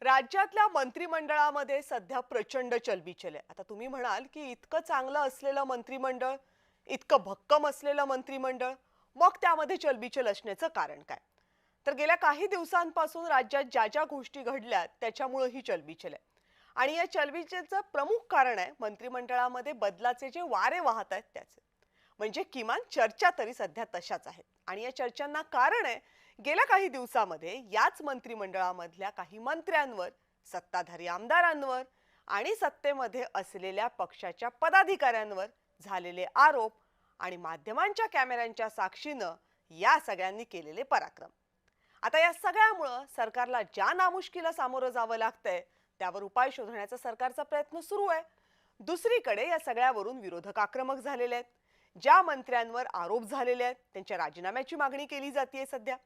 राज्यातल्या मंत्रिमंडळामध्ये सध्या प्रचंड चलबिचल आहे. आता तुम्ही म्हणाल की इतकं चांगलं असलेलं मंत्रिमंडळ, इतकं भक्कम असलेलं मंत्रिमंडळ, मग त्यामध्ये चलबिचल असण्याचं कारण काय? तर गेल्या काही दिवसांपासून राज्यात ज्या ज्या गोष्टी घडल्या त्याच्यामुळे ही चलबिचल आहे. आणि या चलबिचलचं प्रमुख कारण आहे मंत्रिमंडळामध्ये बदलाचे जे वारे वाहत आहेत त्याचे. म्हणजे किमान चर्चा तरी सध्या तशाच आहेत. आणि या चर्चांना कारण आहे गेल्या काही दिवसामध्ये याच मंत्रिमंडळामधल्या काही मंत्र्यांवर, सत्ताधारी आमदारांवर आणि सत्तेमध्ये असलेल्या पक्षाच्या पदाधिकाऱ्यांवर झालेले आरोप आणि माध्यमांच्या कॅमेऱ्यांच्या साक्षीनं या सगळ्यांनी केलेले पराक्रम. आता या सगळ्यामुळं सरकारला ज्या नामुष्कीला सामोरं जावं लागतंय त्यावर उपाय शोधण्याचा सरकारचा प्रयत्न सुरू आहे. दुसरीकडे या सगळ्यावरून विरोधक आक्रमक झालेले आहेत. ज्या मंत्र्यांवर आरोप झालेले आहेत त्यांच्या राजीनाम्याची मागणी केली जाते सध्या.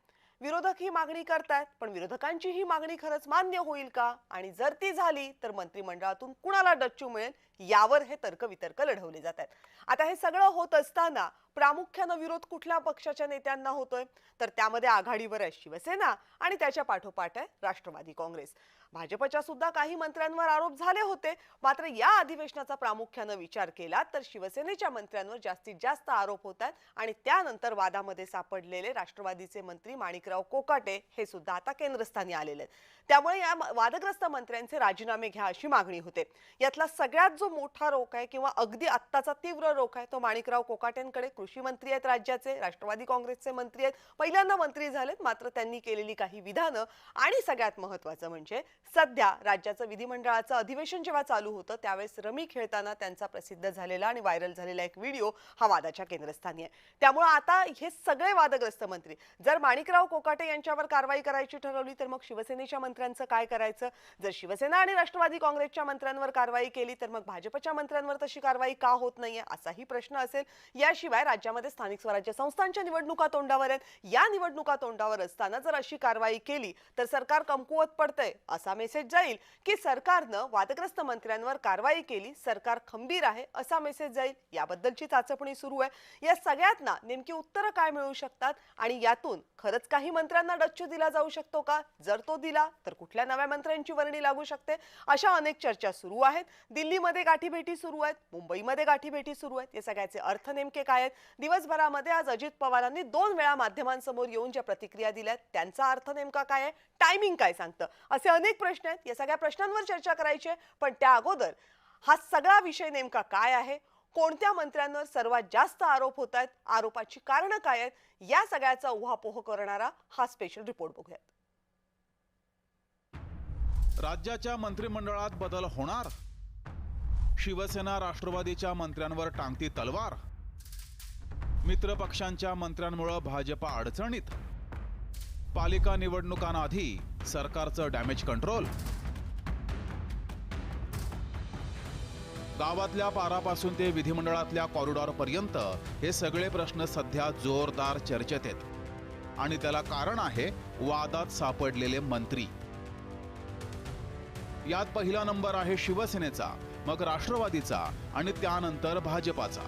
विरोधक ही मागणी करतात, पण विरोधकांची ही मागणी खरंच मान्य होईल का? आणि जर ती झाली तर मंत्रिमंडळातून कुणाला डच्चू मिळेल यावर हे तर्कवितर्क लढवले जातात. आता हे सगळं होत असताना प्रामुख्यानं विरोध कुठल्या पक्षाच्या नेत्यांना होतोय? तर त्यामध्ये आघाडीवर आहे शिवसेना आणि त्याच्या पाठोपाठ आहे राष्ट्रवादी काँग्रेस. भाजपच्या सुद्धा काही मंत्र्यांवर आरोप झाले होते, मात्र या अधिवेशनाचा प्रामुख्यानं विचार केला तर शिवसेनेच्या मंत्र्यांवर जास्तीत जास्त आरोप होतात. आणि त्यानंतर वादामध्ये सापडलेले राष्ट्रवादीचे मंत्री माणिकराव कोकाटे हे सुद्धा आता केंद्रस्थानी आलेले आहेत. त्यामुळे या वादग्रस्त मंत्र्यांचे राजीनामे घ्या अशी मागणी होते. यातला सगळ्यात जो मोठा रोख आहे किंवा अगदी आत्ताचा तीव्र रोख आहे तो माणिकराव कोकाटेंकडे. कृषी मंत्री आहेत राज्याचे, राष्ट्रवादी काँग्रेसचे मंत्री आहेत, पहिल्यांदा मंत्री झालेत, मात्र त्यांनी केलेली काही विधानं आणि सगळ्यात महत्त्वाचं म्हणजे सध्या राज्याचं विधिमंडळाचं अधिवेशन जेव्हा चालू होतं त्यावेळेस रमी खेळताना त्यांचा प्रसिद्ध झालेला आणि व्हायरल झालेला एक व्हिडिओ हा वादाच्या केंद्रस्थानी आहे. त्यामुळे आता हे सगळे वादग्रस्त मंत्री, जर माणिकराव कोकाटे यांच्यावर कारवाई करायची ठरवली तर मग शिवसेनेच्या मंत्र्यांचं काय करायचं? जर शिवसेना आणि राष्ट्रवादी काँग्रेसच्या मंत्र्यांवर कारवाई केली तर मग भाजपच्या मंत्र्यांवर तशी कारवाई का होत नाहीये असाही प्रश्न असेल. याशिवाय राज्यामध्ये स्थानिक स्वराज्य संस्थांच्या निवडणुका तोंडावर आहेत. या निवडणुका तोंडावर असताना जर अशी कारवाई केली तर सरकार कमकुवत पडतंय असा मेसेज जाईल, की सरकारनं वादग्रस्त मंत्र्यांवर कारवाई केली, सरकार खंबीर आहे असा मेसेज जाईल. याबद्दलची चाचपणी सुरू आहे. या सगळ्यातना नेमकी उत्तरं काय मिळू शकतात आणि यातून खरंच काही मंत्र्यांना डच्चू दिला जाऊ शकतो का? जर तो दिला तर कुठल्या नव्या मंत्र्यांची वर्णी लागू शकते? अशा अनेक चर्चा सुरू आहेत. दिल्लीमध्ये गाठीभेटी सुरू आहेत, मुंबईमध्ये गाठीभेटी सुरू आहेत. या सगळ्याचे अर्थ नेमके काय आहेत? दिवसभरामध्ये आज अजित पवारांनी 2 वेळा माध्यमांसमोर येऊन ज्या प्रतिक्रिया दिल्यात त्यांचा अर्थ नेमका काय आहे? टायमिंग काय सांगतं? असे अनेक प्रश्न आहेत. या सगळ्या प्रश्नांवर चर्चा करायची आहे, पण त्या अगोदर हा सगळा विषय नेमका काय आहे? कोणत्या मंत्र्यांवर सर्वात जास्त आरोप होत आहेत? आरोपाची कारणं काय आहेत? या सगळ्याचा उहापोह करणारा हा स्पेशल रिपोर्ट बघूयात. राज्याच्या मंत्रिमंडळात बदल होणार? शिवसेना राष्ट्रवादीच्या मंत्र्यांवर टांगती तलवार? मित्र पक्षांच्या मंत्र्यांमुळे भाजपा अडचणीत? पालिका निवडणुकांआधी सरकारचं डॅमेज कंट्रोल? गावातल्या पारापासून ते विधिमंडळातल्या कॉरिडॉर पर्यंत हे सगळे प्रश्न सध्या जोरदार चर्चेत आहेत. आणि त्याला कारण आहे वादात सापडलेले मंत्री. यात पहिला नंबर आहे शिवसेनेचा, मग राष्ट्रवादीचा आणि त्यानंतर भाजपाचा.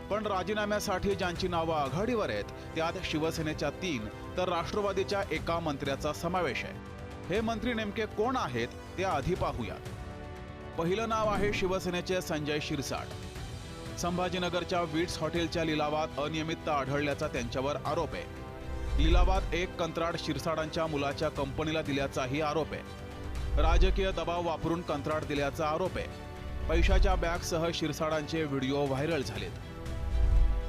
पण राजीनाम्यासाठी ज्यांची नावं आघाडीवर आहेत त्यात शिवसेनेच्या 3 तर राष्ट्रवादीच्या 1 मंत्र्याचा समावेश आहे. हे मंत्री नेमके कोण आहेत ते आधी पाहूयात. पहिलं नाव आहे शिवसेनेचे संजय शिरसाट. संभाजीनगरच्या विट्स हॉटेलच्या लिलावात अनियमितता आढळल्याचा त्यांच्यावर आरोप आहे. लिलावात एक कंत्राट शिरसाटांच्या मुलाच्या कंपनीला दिल्याचाही आरोप आहे. राजकीय दबाव वापरून कंत्राट दिल्याचा आरोप आहे. पैशाच्या बॅगसह शिरसाटांचे व्हिडिओ व्हायरल झालेत.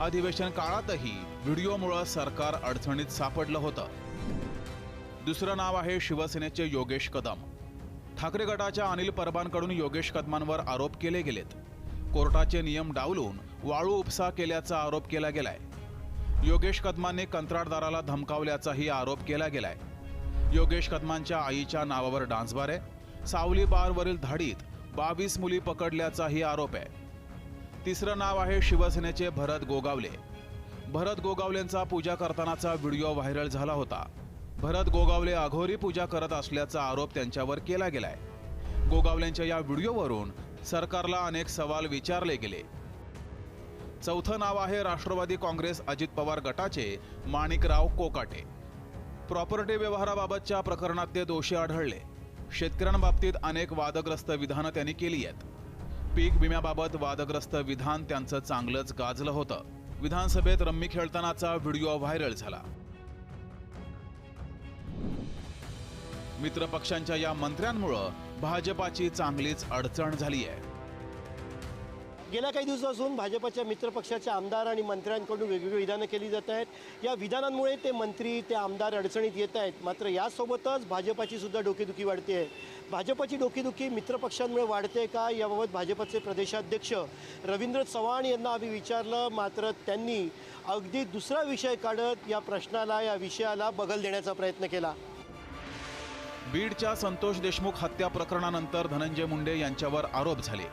अधिवेशन काळातही व्हिडिओमुळे सरकार अडचणीत सापडलं होतं. दुसरं नाव आहे शिवसेनेचे योगेश कदम. ठाकरे गटाच्या अनिल परबांकडून योगेश कदमांवर आरोप केले गेलेत. कोर्टाचे नियम डावलून वाळू उपसा केल्याचा आरोप केला गेलाय. योगेश कदमांनी कंत्राटदाराला धमकावल्याचाही आरोप केला गेलाय. योगेश कदमांच्या आईच्या नावावर डान्सबार आहे. सावली बारवरील धाडीत 22 मुली पकडल्याचाही आरोप आहे. तिसरं नाव आहे शिवसेनेचे भरत गोगावले. भरत गोगावलेंचा पूजा करतानाचा व्हिडिओ व्हायरल झाला होता. भरत गोगावले अघोरी पूजा करत असल्याचा आरोप त्यांच्यावर केला गेलाय. गोगावलेंच्या या व्हिडिओवरून सरकारला अनेक सवाल विचारले गेले. चौथं नाव आहे राष्ट्रवादी काँग्रेस अजित पवार गटाचे माणिकराव कोकाटे. प्रॉपर्टी व्यवहाराबाबतच्या प्रकरणात ते दोषी आढळले. शेतकऱ्यांबाबतीत अनेक वादग्रस्त विधानं त्यांनी केली आहेत. पीक विम्याबाबत वादग्रस्त विधान त्यांचं चांगलंच गाजलं होतं. विधानसभेत रम्मी खेळतानाचा व्हिडिओ व्हायरल झाला. मित्रपक्षांच्या या मंत्र्यांमुळं भाजपाची चांगलीच अडचण झाली आहे. गेल्या काही दिवसापासून भाजपच्या मित्रपक्षाच्या आमदार आणि मंत्र्यांकडून वेगवेगळी विधानं केली जात आहेत. या विधानांमुळे ते मंत्री ते आमदार अडचणीत येत आहेत. मात्र यासोबतच भाजपाची सुद्धा डोकेदुखी वाढते आहे. भाजपची डोकेदुखी मित्रपक्षांमुळे वाढते का, याबाबत भाजपचे प्रदेशाध्यक्ष रवींद्र चव्हाण यांना आम्ही विचारलं. मात्र त्यांनी अगदी दुसरा विषय काढत या प्रश्नाला या विषयाला बगल देण्याचा प्रयत्न केला. बीडच्या संतोष देशमुख हत्या प्रकरणानंतर धनंजय मुंडे यांच्यावर आरोप झाले.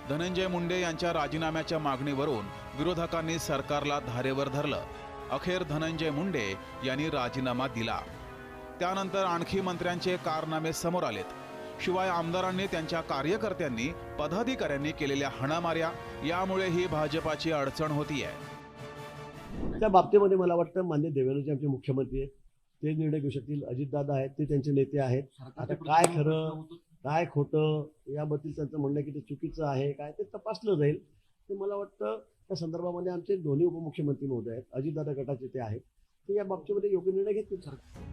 धनंजय मुंडे यांच्या राजीनाम्याच्या मागणीवरून विरोधकांनी सरकारला धारेवर धरलं. अखेर धनंजय मुंडे यांनी राजीनामा दिला. त्यानंतर आणखी मंत्र्यांचे कारनामे समोर आलेत. शिवाय आमदारांनी त्यांच्या कार्यकर्त्यांनी पदाधिकाऱ्यांनी केलेल्या हाणामाऱ्या यामुळे ही भाजपाची अडचण होतीये. त्या बाबतीमध्ये मला वाटतं मान्य देवेंद्रजी आमचे मुख्यमंत्री आहेत, ते निर्णय घेऊ शकतील. अजितदादा आहेत, ते त्यांचे नेते आहेत. आता काय खरं काय खोटं याबद्दल त्यांचं म्हणणं की ते चुकीचं आहे काय ते तपासलं जाईल. ते मला वाटतं त्या संदर्भामध्ये आमचे दोन्ही उपमुख्यमंत्री महोदय आहेत, अजितदादा गटाचे ते आहेत, ते या बाबतीमध्ये योग्य निर्णय घेतील. सरकार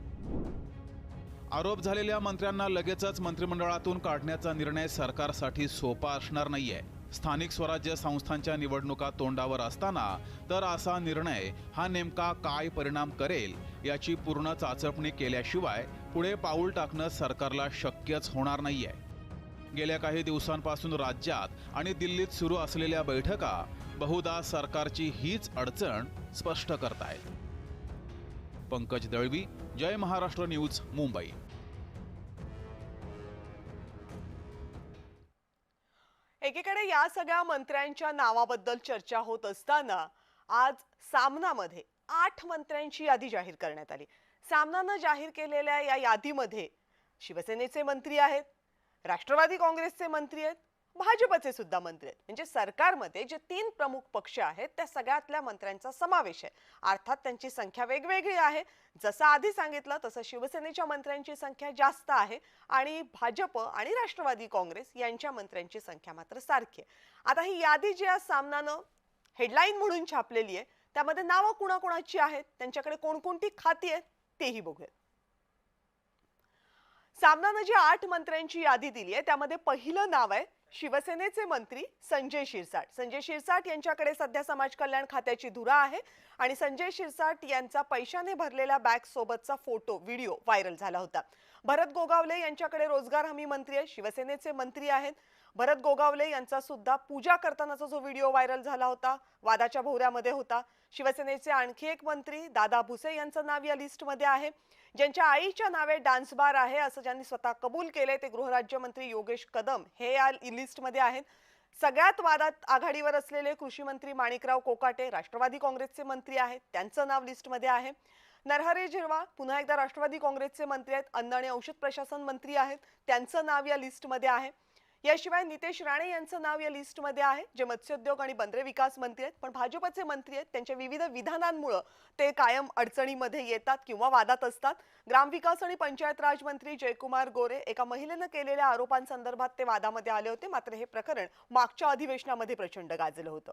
आरोप झालेल्या मंत्र्यांना लगेचच मंत्रिमंडळातून काढण्याचा निर्णय सरकारसाठी सोपा असणार नाहीये. स्थानिक स्वराज्य संस्थांच्या निवडणुका तोंडावर असताना तर असा निर्णय हा नेमका काय परिणाम करेल याची पूर्ण चाचपणी केल्याशिवाय पुढे पाऊल टाकणं सरकारला शक्यच होणार नाहीये. गेल्या काही दिवसांपासून राज्यात आणि दिल्लीत सुरू असलेल्या बैठका बहुधा सरकारची हीच अडचण स्पष्ट करतायत. पंकज दळवी, जय महाराष्ट्र न्यूज, मुंबई. एकीकडे या सगळ्या मंत्र्यांच्या नावाबद्दल चर्चा होत असताना आज सामनामध्ये 8 मंत्र्यांची यादी जाहीर करण्यात आली. सामनानं जाहीर केलेल्या या यादीमध्ये शिवसेनेचे मंत्री आहेत, राष्ट्रवादी काँग्रेसचे मंत्री आहेत, भाजपचे सुद्धा मंत्री आहेत. म्हणजे सरकारमध्ये जे 3 प्रमुख पक्ष आहेत त्या सगळ्यातल्या मंत्र्यांचा समावेश आहे. अर्थात त्यांची संख्या वेगवेगळी आहे. जसं आधी सांगितलं तसं शिवसेनेच्या मंत्र्यांची संख्या जास्त आहे आणि भाजप आणि राष्ट्रवादी काँग्रेस यांच्या मंत्र्यांची संख्या मात्र सारखी आहे. आता ही यादी जी आज सामनानं हेडलाईन म्हणून छापलेली आहे त्यामध्ये नावं कुणाकुणाची आहेत, त्यांच्याकडे कोणकोणती खाती आहेत तेही बघूया. सामनानं जी 8 मंत्र्यांची यादी दिली आहे त्यामध्ये पहिलं नाव आहे शिवसेनेचे मंत्री संजय शिरसाट. संजय शिरसाट यांच्याकडे सध्या समाज कल्याण खात्याची धुरा आहे आणि संजय शिरसाट यांचा पैशाने भरलेल्या बॅग सोबतचा फोटो व्हिडिओ व्हायरल झाला होता. भरत गोगावले यांच्याकडे रोजगार हमी मंत्री आहे, शिवसेनेचे मंत्री आहेत. भरत गोगावले यांचा सुद्धा पूजा करतानाचा जो व्हिडिओ व्हायरल झाला होता वादाच्या भोवऱ्यामध्ये होता. शिवसेनेचे आणखी एक मंत्री दादा भुसे यांचं नाव या लिस्टमध्ये आहे. ज्यांच्या आईच्या नावे डान्स बार आहे असं ज्यांनी स्वतः कबूल केले ते गृहराज्यमंत्री योगेश कदम हे या लिस्टमध्ये आहेत. सगळ्यात वादात आघाडीवर असलेले कृषी मंत्री माणिकराव कोकाटे राष्ट्रवादी काँग्रेसचे मंत्री आहेत, त्यांचं नाव लिस्टमध्ये आहे. नरहरी झिरवाळ पुन्हा एकदा राष्ट्रवादी काँग्रेसचे मंत्री आहेत, अन्न आणि औषध प्रशासन मंत्री आहेत, त्यांचं नाव या लिस्टमध्ये आहे. याशिवाय नितेश राणे यांचं नाव या लिस्टमध्ये आहे जे मत्स्योद्योग आणि बंदरे विकास मंत्री आहेत, पण भाजपचे मंत्री आहेत. त्यांच्या विविध विधानांमुळे ते कायम अडचणीमध्ये येतात किंवा वादात असतात. ग्रामविकास आणि पंचायत राज मंत्री जयकुमार गोरे एका महिलेनं केलेल्या आरोपांसंदर्भात ते वादामध्ये आले होते. मात्र हे प्रकरण मागच्या अधिवेशनामध्ये प्रचंड गाजलं होतं.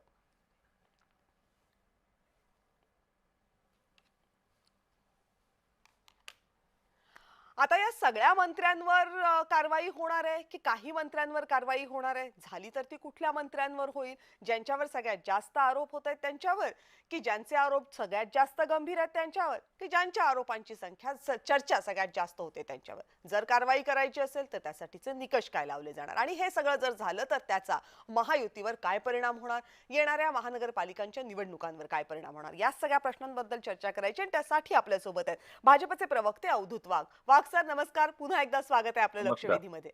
आता या सगळ्या मंत्र्यांवर कारवाई होणार आहे की काही मंत्र्यांवर कारवाई होणार आहे? झाली तर ती कुठल्या मंत्र्यांवर होईल? ज्यांच्यावर सगळ्यात जास्त आरोप होत आहेत त्यांच्यावर, की ज्यांचे आरोप सगळ्यात जास्त गंभीर आहेत त्यांच्यावर, की ज्यांच्या आरोपांची संख्या चर्चा सगळ्यात जास्त होते त्यांच्यावर? जर कारवाई करायची असेल तर त्यासाठीचे निकष काय लावले जाणार आणि हे सगळं जर झालं तर त्याचा महायुतीवर काय परिणाम होणार, येणाऱ्या महानगरपालिकांच्या निवडणुकांवर काय परिणाम होणार, या सगळ्या प्रश्नांबद्दल चर्चा करायची आणि त्यासाठी आपल्या सोबत आहेत भाजपचे प्रवक्ते अवधूत वाघ. सर नमस्कार, पुन्हा एकदा स्वागत आहे आपल्या लक्षवेधीमध्ये.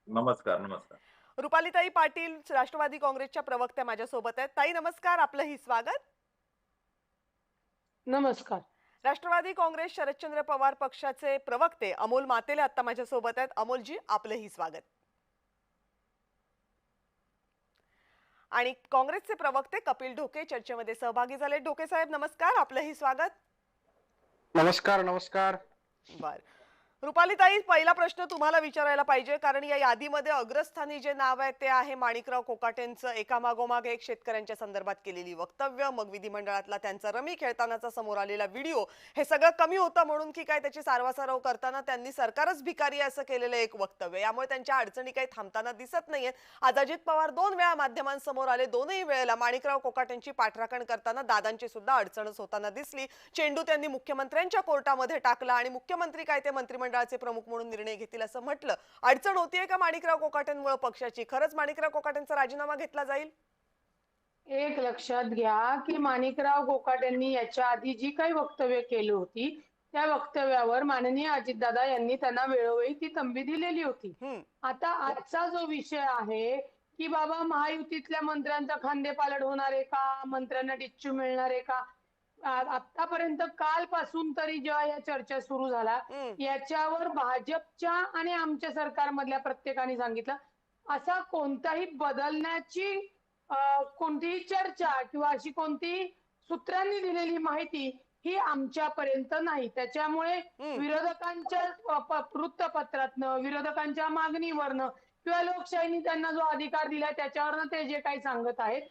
नमस्कार. नमस्कार. रुपालीताई पाटील राष्ट्रवादी काँग्रेसच्या प्रवक्त्या माझ्या सोबत आहेत. ताई नमस्कार, आपलंही स्वागत. नमस्कार. राष्ट्रवादी काँग्रेस शरदचंद्र पवार पक्षाचे प्रवक्ते अमोल मातेले आता माझ्या सोबत आहेत. अमोलजी आपलंही स्वागत. आणि काँग्रेसचे प्रवक्ते कपिल ढोके चर्चेमध्ये सहभागी झाले. ढोके साहेब नमस्कार, आपलंही स्वागत. नमस्कार. नमस्कार. बर, रुपालीताई, पहिला प्रश्न तुम्हाला विचारायला पाहिजे, कारण या यादीमध्ये अग्रस्थानी जे नाव आहे ते आहे माणिकराव कोकाटेंचं. एकामागोमाग एक शेतकऱ्यांच्या संदर्भात केलेली वक्तव्य, मग विधिमंडळातला त्यांचा रमी खेळतानाचा समोर आलेला व्हिडिओ, हे सगळं कमी होतं म्हणून की काय त्याची सारवासारव करताना त्यांनी सरकारच भिकारी असं केलेलं एक वक्तव्य. यामुळे त्यांच्या अडचणी काही थांबताना दिसत नाहीयेत. आज अजित पवार 2 वेळा माध्यमांसमोर आले. दोनही वेळेला माणिकराव कोकाटेंची पाठराखण करताना दादांची सुद्धा अडचणच होताना दिसली. चेंडू त्यांनी मुख्यमंत्र्यांच्या कोर्टामध्ये टाकला आणि मुख्यमंत्री काय ते मंत्रिमंडळाचे प्रमुख म्हणून निर्णय घेतील असं म्हटलं. अडचण होतीये का माणिकराव कोकाटेंमुळे पक्षाची? खरंच माणिकराव कोकाटेंचा राजीनामा घेतला जाईल? एक लक्षात घ्या की माणिकराव कोकाटेंनी याच्या आधी जी काही वक्तव्य केली होती त्या वक्तव्यावर माननीय अजितदादा यांनी त्यांना वेळोवेळी ती तंबी दिलेली होती. आता आजचा जो विषय आहे की बाबा महायुतीतल्या मंत्र्यांचा खांदेपालट होणार आहे का, मंत्र्यांना डिच्चू मिळणार आहे का, आतापर्यंत कालपासून तरी जेव्हा या चर्चा सुरू झाला याच्यावर भाजपच्या आणि आमच्या सरकारमधल्या प्रत्येकाने सांगितलं असा कोणताही बदलण्याची कोणतीही चर्चा किंवा अशी कोणतीही सूत्रांनी दिलेली माहिती ही आमच्यापर्यंत नाही. त्याच्यामुळे विरोधकांच्या वृत्तपत्रातनं, विरोधकांच्या मागणीवरनं किंवा लोकशाहीने त्यांना जो अधिकार दिलाय त्याच्यावरनं ते जे काही सांगत आहेत,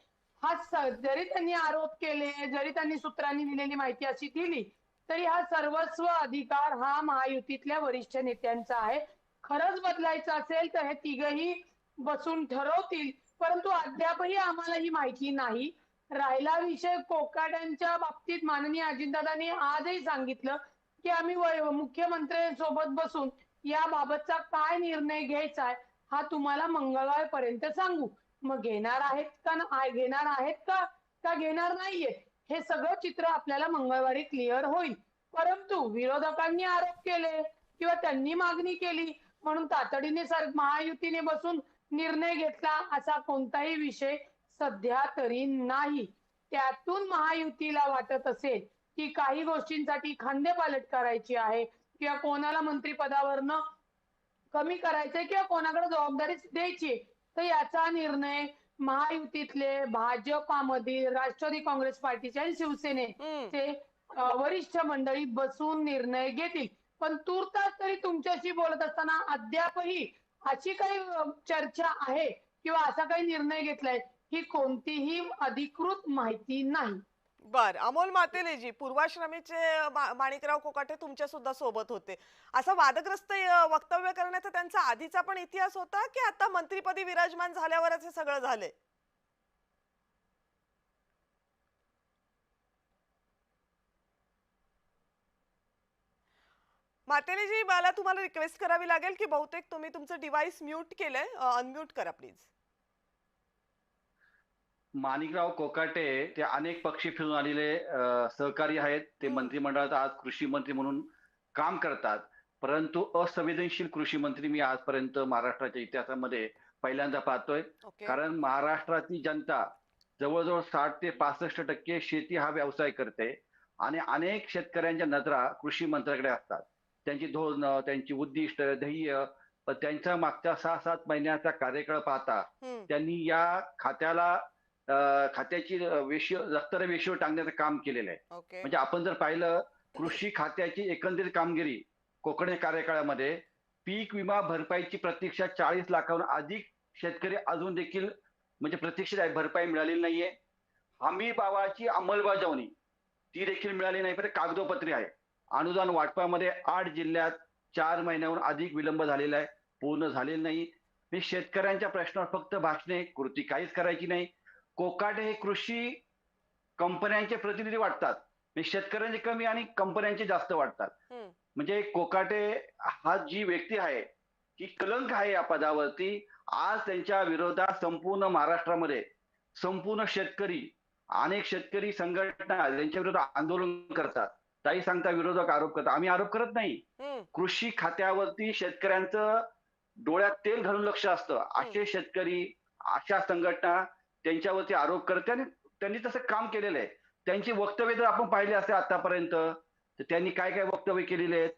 जरी त्यांनी आरोप केले, जरी त्यांनी सूत्रांनी दिलेली माहिती अशी दिली, तरी हा सर्वस्व अधिकार हा महायुतीतल्या वरिष्ठ नेत्यांचा आहे. खरंच बदलायचं असेल तर हे तिघही बसून ठरवतील, परंतु अद्यापही आम्हाला ही माहिती नाही. राहिला विषय कोकाट्यांच्या बाबतीत माननीय अजितदादांनी आजही सांगितलं की आम्ही मुख्यमंत्र्यांसोबत बसून याबाबतचा काय निर्णय घ्यायचा आहे हा तुम्हाला मंगळवारपर्यंत सांगू. मग घेणार आहेत का घेणार नाहीये हे सगळं चित्र आपल्याला मंगळवारी क्लिअर होईल. परंतु विरोधकांनी आरोप केले किंवा त्यांनी मागणी केली म्हणून तातडीने महायुतीने बसून निर्णय घेतला असा कोणताही विषय सध्या तरी नाही. त्यातून महायुतीला वाटत असेल की काही गोष्टींसाठी खांदेपालट करायची आहे किंवा कोणाला मंत्रिपदावरनं कमी करायचंय किंवा कोणाकडे जबाबदारी द्यायची, तर याचा निर्णय महायुतीतले भाजपामधील राष्ट्रवादी काँग्रेस पार्टीचे आणि शिवसेनेचे वरिष्ठ मंडळी बसून निर्णय घेतील. पण तूर्तास तरी तुमच्याशी बोलत असताना अद्यापही अशी काही चर्चा आहे किंवा असा काही निर्णय घेतलाय ही कोणतीही अधिकृत माहिती नाही. बर, अमोल मातेलेजी, पूर्वाश्रमीचे माणिकराव कोकाटे तुमच्या सुद्धा सोबत होते. असं वादग्रस्त वक्तव्य करण्याचा त्यांचा आधीचा पण इतिहास होता की आता मंत्रिपदी विराजमान झाल्यावरच हे सगळं झालंय? मातेलेजी, मला तुम्हाला रिक्वेस्ट करावी लागेल की बहुतेक तुम्ही तुमचं डिव्हाइस म्यूट केलंय, अनम्यूट करा प्लीज. माणिकराव कोकाटे ते अनेक पक्षी फिरून आलेले सहकारी आहेत. ते मंत्रिमंडळात आज कृषी मंत्री म्हणून काम करतात, परंतु असंवेदनशील कृषी मंत्री मी आजपर्यंत महाराष्ट्राच्या इतिहासामध्ये पहिल्यांदा पाहतोय. कारण महाराष्ट्रातली जनता जवळजवळ 60 ते 65% शेती हा व्यवसाय करते आणि अनेक शेतकऱ्यांच्या नजरा कृषी मंत्र्याकडे असतात. त्यांची धोरणं, त्यांची उद्दिष्ट, ध्येय, त्यांच्या मागच्या 6-7 महिन्याचा कार्यकाळ पाहता त्यांनी या खात्याची रक्तरे वेशीवर टांगण्याचं काम केलेलं आहे. म्हणजे आपण जर पाहिलं कृषी खात्याची एकंदरीत कामगिरी कोकण कार्यकाळामध्ये पीक विमा भरपाईची प्रतीक्षा 40 लाखाहून अधिक शेतकरी अजून देखील म्हणजे प्रतीक्षित आहे, भरपाई मिळालेली नाहीये. हमी भावाची अंमलबजावणी ती देखील मिळाली नाही, पण कागदोपत्री आहे. अनुदान वाटपामध्ये 8 जिल्ह्यात 4 महिन्याहून अधिक विलंब झालेला आहे, पूर्ण झालेला नाही. हे शेतकऱ्यांच्या प्रश्नावर फक्त भाषणे, कृती काहीच करायची नाही. कोकाटे हे कृषी कंपन्यांचे प्रतिनिधी वाटतात, शेतकऱ्यांचे कमी आणि कंपन्यांचे जास्त वाटतात. म्हणजे कोकाटे हा जी व्यक्ती आहे ही कलंक आहे या पदावरती. आज त्यांच्या विरोधात संपूर्ण महाराष्ट्रामध्ये संपूर्ण शेतकरी, अनेक शेतकरी संघटना त्यांच्या विरोधात आंदोलन करतात. ताई सांगता विरोधक आरोप करतात, आम्ही आरोप करत नाही. कृषी खात्यावरती शेतकऱ्यांचं डोळ्यात तेल घालून लक्ष असतं. असे शेतकरी, अशा संघटना त्यांच्यावरती आरोप करते आणि त्यांनी तसं काम केलेलं आहे. त्यांची वक्तव्य जर आपण पाहिले असते आतापर्यंत तर त्यांनी काय काय वक्तव्य केलेले आहेत.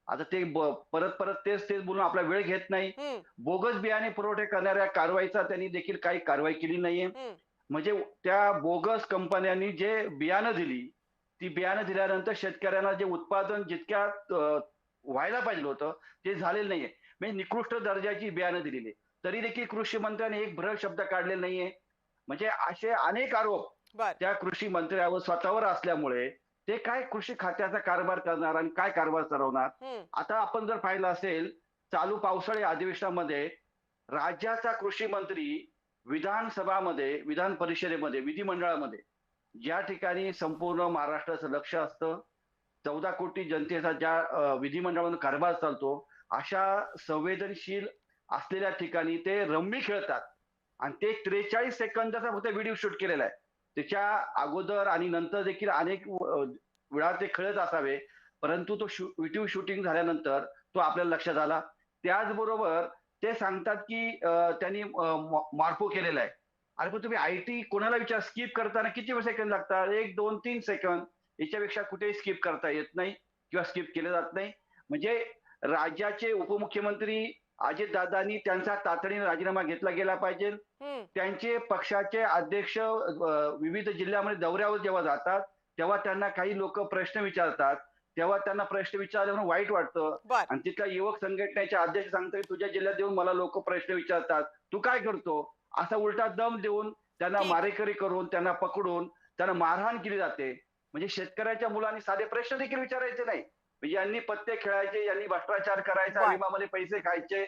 आता ते परत तेच बोलून आपला वेळ घेत नाही. बोगस बियाणे पुरवठे करणाऱ्या कारवाईचा त्यांनी देखील काही कारवाई केली नाहीये. म्हणजे त्या बोगस कंपन्यांनी जे बियाणं दिली, ती बियाणं दिल्यानंतर शेतकऱ्यांना जे उत्पादन जितक्या व्हायला पाहिजे होतं ते झालेलं नाहीये. म्हणजे निकृष्ट दर्जाची बियाणं दिलेली तरी देखील कृषी मंत्र्यांनी एक भ्रळ शब्द काढलेला नाहीये. म्हणजे असे अनेक आरोप बर त्या कृषी मंत्र्यावर स्वतःवर असल्यामुळे ते काय कृषी खात्याचा कारभार करणार आणि काय कारभार चालवणार. हम्म आता आपण जर पाहिलं असेल चालू पावसाळी अधिवेशनामध्ये राज्याचा कृषी मंत्री विधानसभामध्ये, विधान परिषदेमध्ये, विधिमंडळामध्ये ज्या ठिकाणी संपूर्ण महाराष्ट्राचं लक्ष असतं, 14 कोटी जनतेचा ज्या विधिमंडळामध्ये कारभार चालतो, अशा संवेदनशील असलेल्या ठिकाणी ते रम्मी खेळतात आणि ते 43 सेकंदाचा फक्त व्हिडिओ शूट केलेला आहे. त्याच्या अगोदर आणि नंतर देखील अनेक वेळा ते खेळत असावे, परंतु तो व्हिडिओ शूटिंग झाल्यानंतर तो आपल्याला लक्षात आला. त्याचबरोबर ते सांगतात की त्यांनी मॉर्फो केलेला आहे. अरे पण तुम्ही आयटी कोणाला विचार स्किप करताना किती सेकंद लागतात? 1, 2, 3 सेकंद याच्यापेक्षा कुठेही स्किप करता येत नाही किंवा स्किप केलं जात नाही. म्हणजे राज्याचे उपमुख्यमंत्री अजितदादांनी त्यांचा तातडीने राजीनामा घेतला गेला पाहिजे. हम्म त्यांचे पक्षाचे अध्यक्ष विविध जिल्ह्यामध्ये दौऱ्यावर जेव्हा जातात तेव्हा त्यांना काही लोक प्रश्न विचारतात, तेव्हा त्यांना प्रश्न विचारल्यावर वाईट वाटतं बर आणि तिथल्या युवक संघटनेचे अध्यक्ष सांगतात तुझ्या जिल्ह्यात येऊन मला लोक प्रश्न विचारतात, तू काय करतो? असा उलटा दम देऊन त्यांना ठीक. मारेकरी करून त्यांना पकडून त्यांना मारहाण केली जाते. म्हणजे शेतकऱ्याच्या मुलांनी साधे प्रश्न देखील विचारायचे नाही. म्हणजे यांनी पत्ते खेळायचे, यांनी भ्रष्टाचार करायचा, बर. विमामध्ये पैसे खायचे,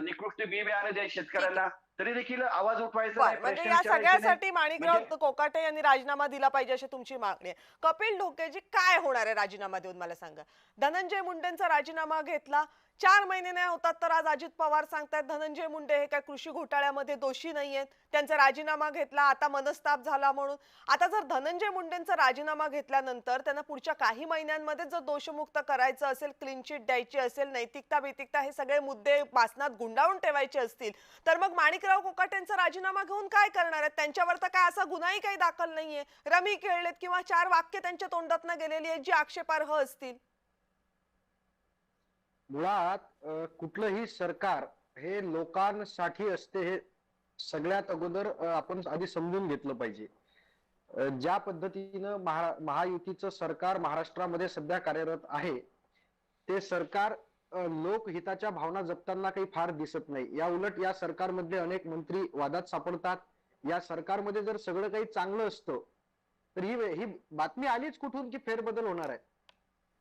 निकृष्ट बी बियाणे द्यायचे शेतकऱ्यांना, तरी देखील आवाज उठवायचा नाही, बर म्हणजे प्रश्न या विचारायचे नाही. सगळ्यासाठी माणिकराव म्हणजे कोकाटे यांनी राजीनामा दिला पाहिजे अशी तुमची मागणी आहे. कपिल ढोकेजी काय होणार आहे राजीनामा देऊन मला सांगा. धनंजय मुंडेंचा राजीनामा घेतला, 4 महिने नाही होतात तर आज अजित पवार सांगतायत धनंजय मुंडे हे काय कृषी घोटाळ्यामध्ये दोषी नाहीयेत, त्यांचा राजीनामा घेतला, आता मनस्ताप झाला म्हणून. आता जर धनंजय मुंडेंचा राजीनामा घेतल्यानंतर त्यांना पुढच्या काही महिन्यांमध्ये जर दोषमुक्त करायचं असेल, क्लीन चिट द्यायची असेल, नैतिकता बितिकता हे सगळे मुद्दे बासनात गुंडाळून ठेवायचे असतील, तर मग माणिकराव कोकाटेंचा राजीनामा घेऊन काय करणार आहेत? त्यांच्यावर तर काय असा गुन्हाही काही दाखल नाहीये, रमी खेळलेत किंवा 4 वाक्य त्यांच्या तोंडातनं गेलेली आहेत जी आक्षेपार्ह असतील. मुळात कुठलंही सरकार हे लोकांसाठी असते हे सगळ्यात अगोदर आपण आधी समजून घेतलं पाहिजे. ज्या पद्धतीनं महायुतीचं सरकार महाराष्ट्रामध्ये सध्या कार्यरत आहे ते सरकार लोकहिताच्या भावना जपताना काही फार दिसत नाही. या उलट या सरकारमधले अनेक मंत्री वादात सापडतात. या सरकारमध्ये जर सगळं काही चांगलं असतं तर ही बातमी आलीच कुठून की फेरबदल होणार आहे.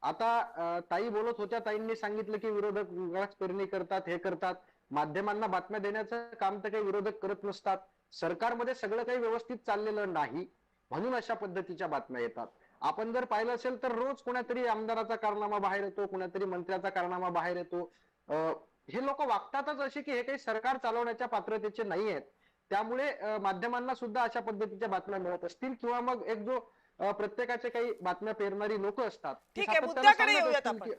आता ताई बोलत होत्या, ताईंनी सांगितलं की विरोधक उगाच पेरणी करतात, हे करतात. माध्यमांना बातम्या देण्याचं काम तर काही विरोधक करत नसतात. सरकारमध्ये सगळं काही व्यवस्थित चाललेलं नाही म्हणून अशा पद्धतीच्या बातम्या येतात. आपण जर पाहिलं असेल तर रोज कोणातरी आमदाराचा कारनामा बाहेर येतो, कोणातरी मंत्र्याचा कारनामा बाहेर येतो. हे लोक वागतातच असे की हे काही सरकार चालवण्याच्या पात्रतेचे नाही आहेत. त्यामुळे माध्यमांना सुद्धा अशा पद्धतीच्या बातम्या मिळत असतील किंवा मग एक जो प्रत्येकाचे काही बातम्या पेरणारी लोक असतात. ठीक आहे, मुद्द्याकडे येऊयात आपण.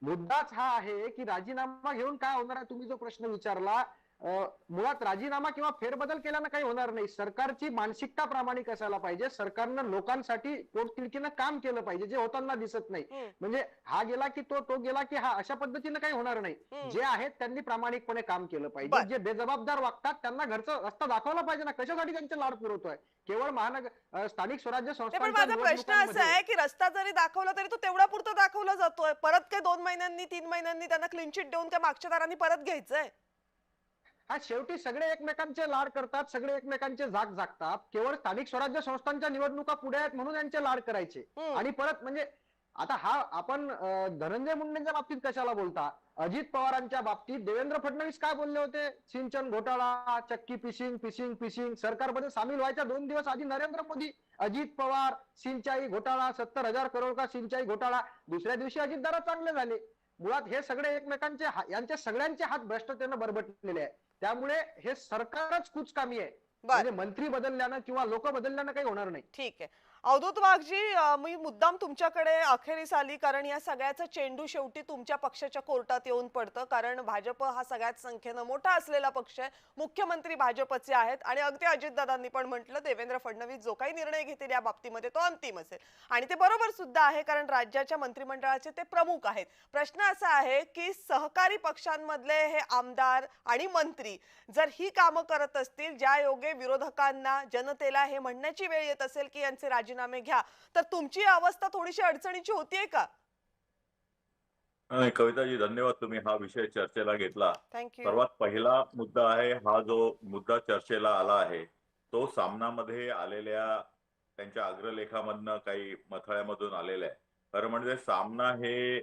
मुद्दाच हा आहे की राजीनामा घेऊन काय होणार आहे. तुम्ही जो प्रश्न विचारला, मुळात राजीनामा किंवा फेरबदल केल्यानं काही होणार नाही. सरकारची मानसिकता प्रामाणिक असायला पाहिजे. सरकारनं लोकांसाठी पोटतिडकीनं काम केलं पाहिजे, जे होताना दिसत नाही. म्हणजे हा गेला की तो गेला की हा, अशा पद्धतीनं काही होणार नाही. जे आहेत त्यांनी प्रामाणिकपणे काम केलं पाहिजे. जे बेजबाबदार वागतात त्यांना घरचा रस्ता दाखवला पाहिजे ना. कशासाठी त्यांचे लाड पुरवतोय? केवळ स्थानिक स्वराज्य पण माझा प्रश्न असा आहे की रस्ता जरी दाखवला तरी तो तेवढा पुरता दाखवला जातोय. परत काय 2 महिन्यांनी 3 महिन्यांनी त्यांना क्लीन चिट देऊन त्या मागच्या दारांनी परत घ्यायचंय? हा, शेवटी सगळे एकमेकांचे लाड करतात, सगळे एकमेकांचे जाग जागतात. केवळ स्थानिक स्वराज्य संस्थांच्या निवडणुका पुढे आहेत म्हणून यांचे लाड करायचे आणि परत म्हणजे आता हा आपण धनंजय मुंडेंच्या बाबतीत कशाला बोलता? अजित पवारांच्या बाबतीत देवेंद्र फडणवीस काय बोलले होते? सिंचन घोटाळा, चक्की फिशिंग सरकारमध्ये सामील व्हायच्या 2 दिवस आधी नरेंद्र मोदी, अजित पवार, सिंचाई घोटाळा, 70,000 करोड का सिंचाई घोटाळा. दुसऱ्या दिवशी अजितदादा चांगले झाले. मुळात हे सगळे एकमेकांचे यांचे सगळ्यांचे हात भ्रष्टतेनं बरबटलेले आहे. त्यामुळे हे सरकारच कुचकामी आहे. म्हणजे मंत्री बदलल्यानं किंवा लोक बदलल्यानं काही होणार नाही. ठीक आहे. अवधूत वाघजी, मी मुद्दाम तुमच्याकडे अखेरीस आली कारण या सगळ्याचा चेंडू शेवटी तुमच्या पक्षाच्या कोर्टात येऊन पडतं. कारण भाजप हा सगळ्यात संख्येनं मोठा असलेला पक्ष आहे. मुख्यमंत्री भाजपचे आहेत आणि अगदी अजितदादांनी पण म्हटलं देवेंद्र फडणवीस जो काही निर्णय घेतील या बाबतीमध्ये तो अंतिम असेल आणि ते बरोबर सुद्धा आहे कारण राज्याच्या मंत्रिमंडळाचे ते प्रमुख आहेत. प्रश्न असा आहे की सहकारी पक्षांमधले हे आमदार आणि मंत्री जर ही कामं करत असतील ज्या योगे विरोधकांना जनतेला हे म्हणण्याची वेळ येत असेल की यांचे राजीनामे घ्या, तर तुमची अवस्था थोडीशी अडचणीची होतीये का? नाही, कविताजी धन्यवाद, तुम्ही हा विषय चर्चेला घेतला. थँक्यू. सर्वात पहिला मुद्दा आहे, हा जो मुद्दा चर्चेला आला आहे तो सामनामध्ये आलेल्या त्यांच्या अग्रलेखामधनं काही मथळ्यामधून आलेला आहे. खरं म्हणजे सामना हे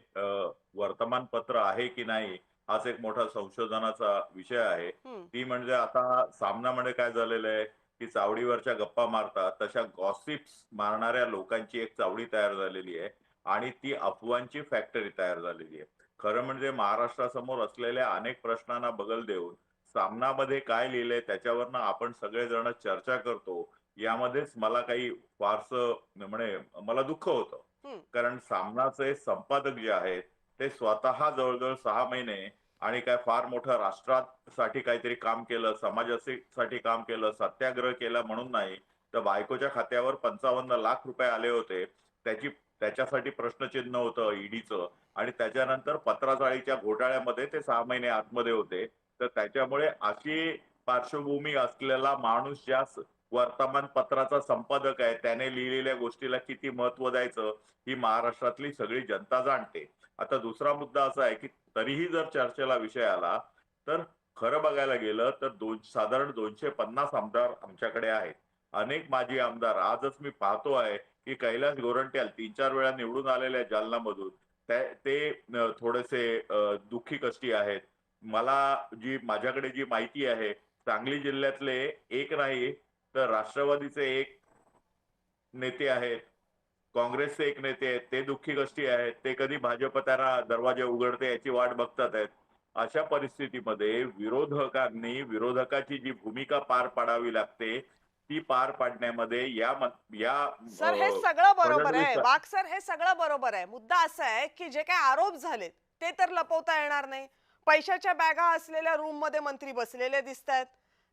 वर्तमानपत्र आहे की नाही हाच एक मोठा संशोधनाचा विषय आहे. ती म्हणजे आता सामनामध्ये काय झालेलं आहे की चावडीवरच्या गप्पा मारतात तशा गॉसिप्स मारणाऱ्या लोकांची एक चावडी तयार झालेली आहे आणि ती अफवांची फॅक्टरी तयार झालेली आहे. खरं म्हणजे महाराष्ट्रासमोर असलेल्या अनेक प्रश्नांना बगल देऊन सामनामध्ये काय लिहिलंय त्याच्यावरनं आपण सगळेजण चर्चा करतो. यामध्येच मला काही फारसं म्हणे मला दुःख होतं. कारण सामनाचे संपादक जे आहेत ते स्वतः जवळजवळ 6 महिने आणि काय फार मोठं राष्ट्रासाठी काहीतरी काम केलं, समाजासाठी काम केलं, सत्याग्रह केला म्हणून नाही, तर बायकोच्या खात्यावर 55 लाख रुपये आले होते. त्याच्यासाठी प्रश्नचिन्ह होतं ईडीचं आणि त्याच्यानंतर पत्राचाळीच्या घोटाळ्यामध्ये ते 6 महिने आतमध्ये होते. तर त्याच्यामुळे अशी पार्श्वभूमी असलेला माणूस ज्या वर्तमानपत्राचा संपादक आहे त्याने लिहिलेल्या गोष्टीला किती महत्व द्यायचं ही महाराष्ट्रातली सगळी जनता जाणते. आता दुसरा मुद्दा असा आहे की तरीही जर चर्चेला विषय आला तर खरं बघायला गेलं तर साधारण 250 आमदार आमच्याकडे आहेत. अनेक माजी आमदार आजच मी पाहतो आहे की कैलास गोरंट्याल 3-4 वेळा निवडून आलेल्या जालनामधून ते थोडेसे दुःखी कष्टी आहेत. मला माझ्याकडे जी माहिती आहे सांगली जिल्ह्यातले एक नाही तर राष्ट्रवादीचे एक नेते आहेत, काँग्रेसचे एक नेते आहेत, ते दुःखी कष्टी आहेत. ते कधी भाजप त्यांना दरवाजे उघडते याची वाट बघतात आहेत. अशा परिस्थितीमध्ये विरोधकाची जी भूमिका पार पाडावी लागते ती पार पाडण्यामध्ये सर हे सगळं बरोबर आहे. वाघ सर हे सगळं बरोबर आहे. मुद्दा असा आहे की जे काही आरोप झालेत ते तर लपवता येणार नाही. पैशाच्या बॅगा असलेल्या रूम मध्ये मंत्री बसलेले दिसतात,